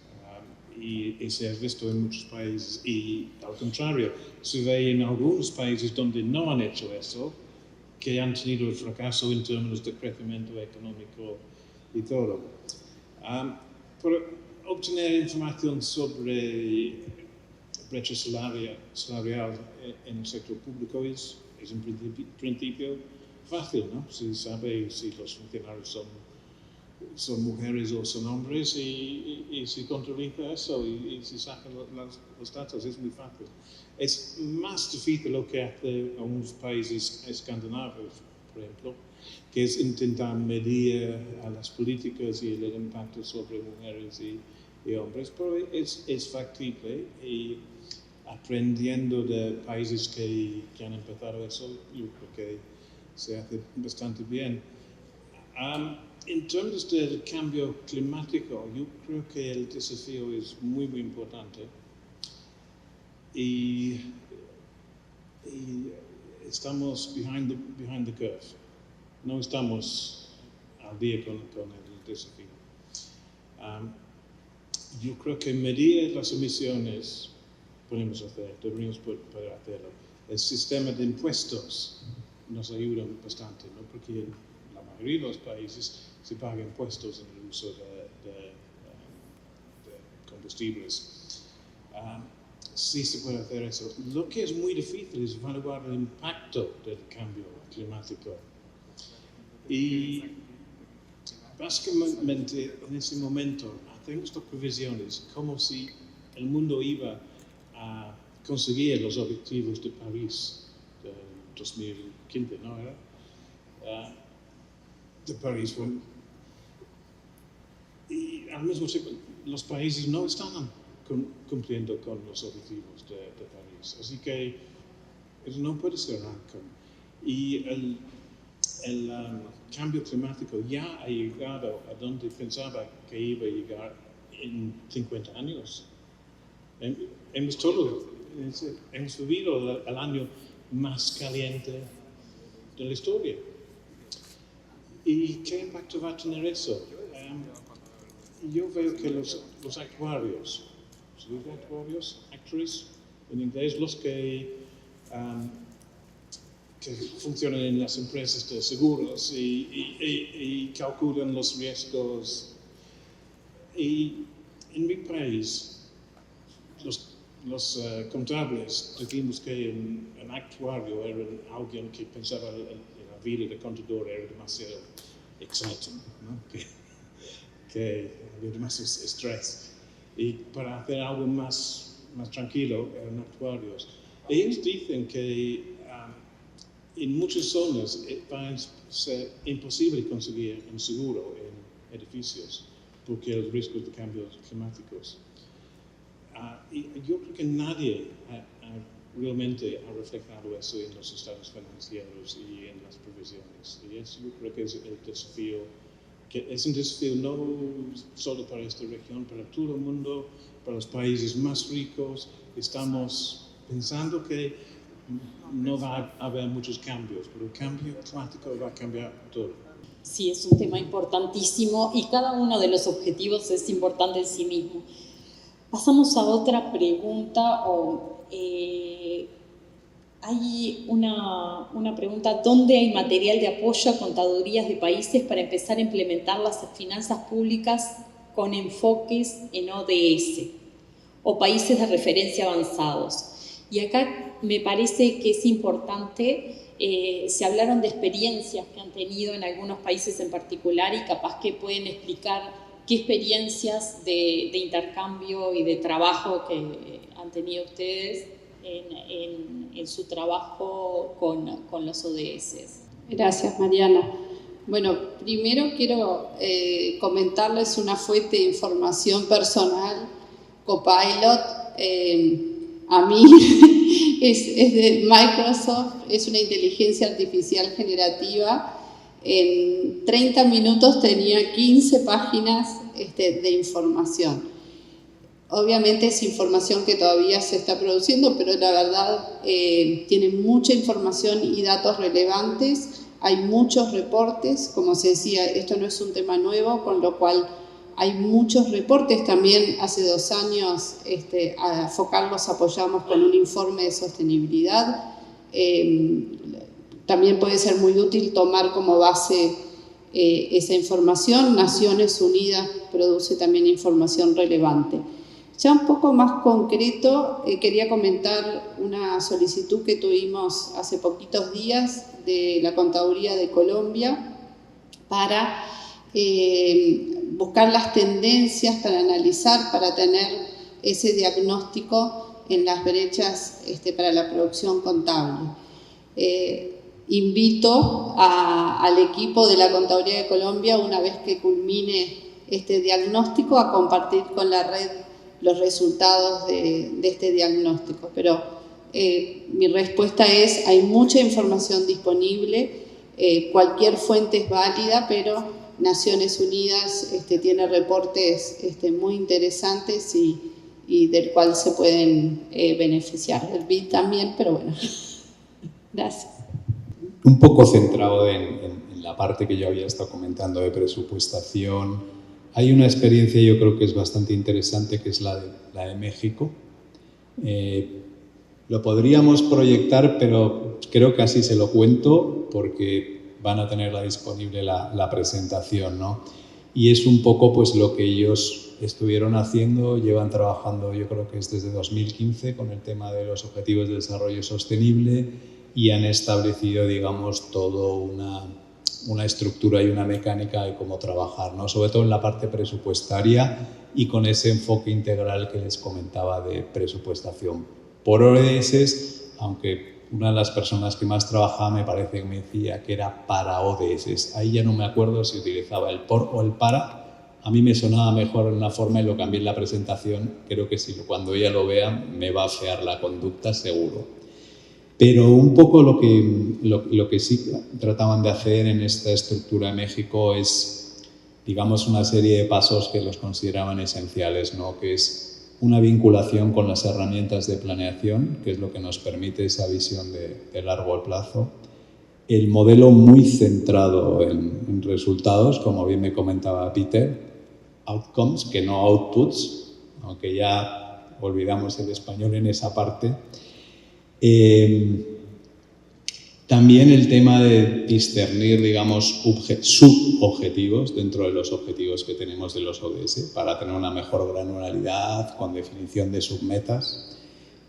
S1: Y se ha visto en muchos países, y al contrario, se ve en algunos países donde no han hecho eso, que han tenido el fracaso en términos de crecimiento económico y todo. Por obtener información sobre brecha salarial en el sector público es en principio fácil, ¿no? Se sabe si los funcionarios son mujeres o son hombres y se controliza eso y se sacan los datos, es muy fácil. Es más difícil lo que hace algunos países escandinavos, por ejemplo, que es intentar medir a las políticas y el impacto sobre mujeres y hombres, pero es factible, y aprendiendo de países que han empezado eso, yo creo que se hace bastante bien. En términos del cambio climático, yo creo que el desafío es muy, muy importante, y estamos behind the curve. No estamos al día con el desafío. Yo creo que medir las emisiones deberíamos poder hacerlo. El sistema de impuestos nos ayuda bastante, ¿no? Porque en la mayoría de los países se pagan impuestos en el uso de combustibles. Sí se puede hacer eso. Lo que es muy difícil es evaluar el impacto del cambio climático. Y básicamente en ese momento hacemos las previsiones como si el mundo iba a conseguir los objetivos de París de 2015, ¿no? De París. Y al mismo tiempo los países no están cumpliendo con los objetivos de París. Así que eso no puede ser outcome. Y el cambio climático ya ha llegado a donde pensaba que iba a llegar en 50 años. Hemos vivido el año más caliente de la historia. ¿Y qué impacto va a tener eso? Yo veo que los actuarios, ¿se dice actuarios? Actuaries en inglés, los que funcionan en las empresas de seguros y calculan los riesgos. Y en mi país, los contables decimos que un actuario era alguien que pensaba en la vida de contador era demasiado exciting, ¿no? que había demasiado estrés. Y para hacer algo más tranquilo eran actuarios. Ellos dicen que en muchas zonas va a ser imposible conseguir un seguro en edificios porque el riesgo de cambios climáticos. Y yo creo que nadie realmente ha reflejado eso en los estados financieros y en las previsiones. Y eso yo creo que es el desafío, que es un desafío no solo para esta región, para todo el mundo, para los países más ricos. Estamos pensando que no va a haber muchos cambios, pero el cambio climático va a cambiar todo.
S5: Sí, es un tema importantísimo y cada uno de los objetivos es importante en sí mismo. Pasamos a otra pregunta. Hay una pregunta: ¿dónde hay material de apoyo a contadurías de países para empezar a implementar las finanzas públicas con enfoques en ODS o países de referencia avanzados? Y acá me parece que es importante, se hablaron de experiencias que han tenido en algunos países en particular y capaz que pueden explicar qué experiencias de intercambio y de trabajo que han tenido ustedes en su trabajo con los ODS.
S2: Gracias, Mariana. Bueno, primero quiero comentarles una fuente de información personal, Copilot. A mí es de Microsoft, es una inteligencia artificial generativa. En 30 minutos tenía 15 páginas de información. Obviamente es información que todavía se está produciendo, pero la verdad tiene mucha información y datos relevantes. Hay muchos reportes, como se decía, esto no es un tema nuevo, con lo cual hay muchos reportes. También hace 2 años a FOCAL los apoyamos con un informe de sostenibilidad. También puede ser muy útil tomar como base esa información. Naciones Unidas produce también información relevante. Ya un poco más concreto, quería comentar una solicitud que tuvimos hace poquitos días de la Contaduría de Colombia para buscar las tendencias, para analizar, para tener ese diagnóstico en las brechas para la producción contable. Invito al equipo de la Contaduría de Colombia, una vez que culmine este diagnóstico, a compartir con la red los resultados de este diagnóstico. Pero mi respuesta es, hay mucha información disponible, cualquier fuente es válida, pero Naciones Unidas tiene reportes muy interesantes y del cual se pueden beneficiar. El BID también, pero bueno. Gracias.
S3: Un poco centrado en la parte que yo había estado comentando de presupuestación. Hay una experiencia, yo creo que es bastante interesante, que es la de México. Lo podríamos proyectar, pero creo que así se lo cuento porque van a tenerla disponible la presentación, ¿no? Y es un poco pues lo que ellos estuvieron haciendo, llevan trabajando, yo creo que es desde 2015 con el tema de los Objetivos de Desarrollo Sostenible y han establecido, digamos, todo una estructura y una mecánica de cómo trabajar, ¿no? Sobre todo en la parte presupuestaria y con ese enfoque integral que les comentaba de presupuestación por ODS, aunque una de las personas que más trabajaba me parece que me decía que era para ODS. Ahí ya no me acuerdo si utilizaba el por o el para. A mí me sonaba mejor en una forma y lo cambié en la presentación. Creo que si cuando ella lo vea me va a afear la conducta seguro. Pero un poco lo que sí trataban de hacer en esta estructura de México es, digamos, una serie de pasos que los consideraban esenciales, ¿no? Que es una vinculación con las herramientas de planeación, que es lo que nos permite esa visión de largo plazo. El modelo muy centrado en resultados, como bien me comentaba Peter, outcomes, que no outputs, aunque ya olvidamos el español en esa parte. También el tema de discernir, digamos, subobjetivos dentro de los objetivos que tenemos de los ODS para tener una mejor granularidad con definición de submetas,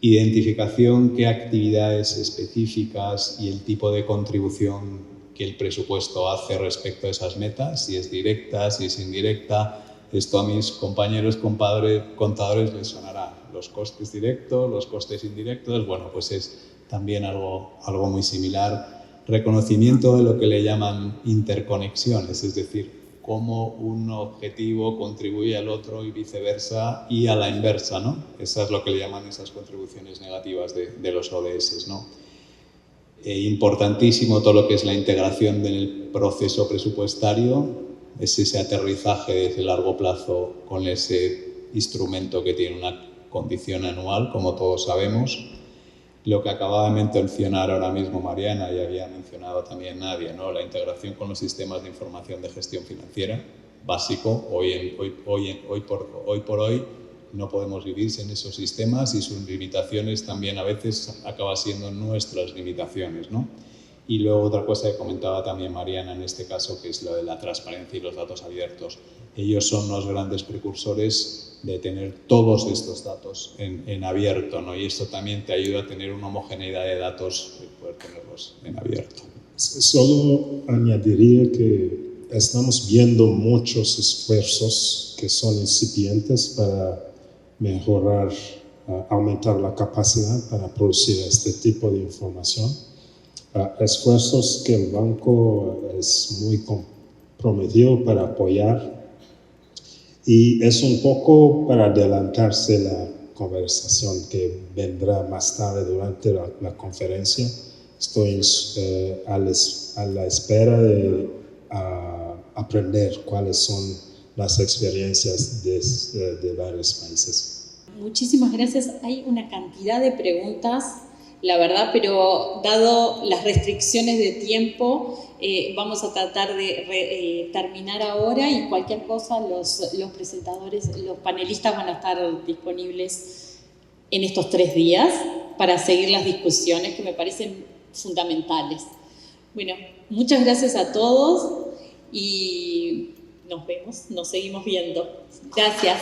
S3: identificación qué actividades específicas y el tipo de contribución que el presupuesto hace respecto a esas metas, si es directa, si es indirecta. Esto a mis compañeros contadores les sonará. Los costes directos, los costes indirectos, bueno, pues es también algo muy similar. Reconocimiento de lo que le llaman interconexiones, es decir, cómo un objetivo contribuye al otro y viceversa y a la inversa, ¿no? Eso es lo que le llaman esas contribuciones negativas de los ODS, ¿no? Importantísimo todo lo que es la integración del proceso presupuestario, es ese aterrizaje de ese largo plazo con ese instrumento que tiene una condición anual, como todos sabemos. Lo que acababa de mencionar ahora mismo Mariana y había mencionado también Nadia, ¿no? La integración con los sistemas de información de gestión financiera, básico. Hoy por hoy no podemos vivir sin esos sistemas y sus limitaciones también a veces acaban siendo nuestras limitaciones, ¿no? Y luego otra cosa que comentaba también Mariana en este caso, que es lo de la transparencia y los datos abiertos. Ellos son los grandes precursores de tener todos estos datos en abierto, ¿no? Y esto también te ayuda a tener una homogeneidad de datos y poder tenerlos en abierto.
S4: Solo añadiría que estamos viendo muchos esfuerzos que son incipientes para mejorar aumentar la capacidad para producir este tipo de información. Esfuerzos que el banco es muy comprometido para apoyar, y es un poco para adelantarse la conversación que vendrá más tarde durante la conferencia. Estoy a la espera de aprender cuáles son las experiencias de varios países.
S5: Muchísimas gracias. Hay una cantidad de preguntas, la verdad, pero dado las restricciones de tiempo, vamos a tratar de terminar ahora, y cualquier cosa los presentadores, los panelistas van a estar disponibles en estos 3 días para seguir las discusiones que me parecen fundamentales. Bueno, muchas gracias a todos y nos vemos, nos seguimos viendo. Gracias.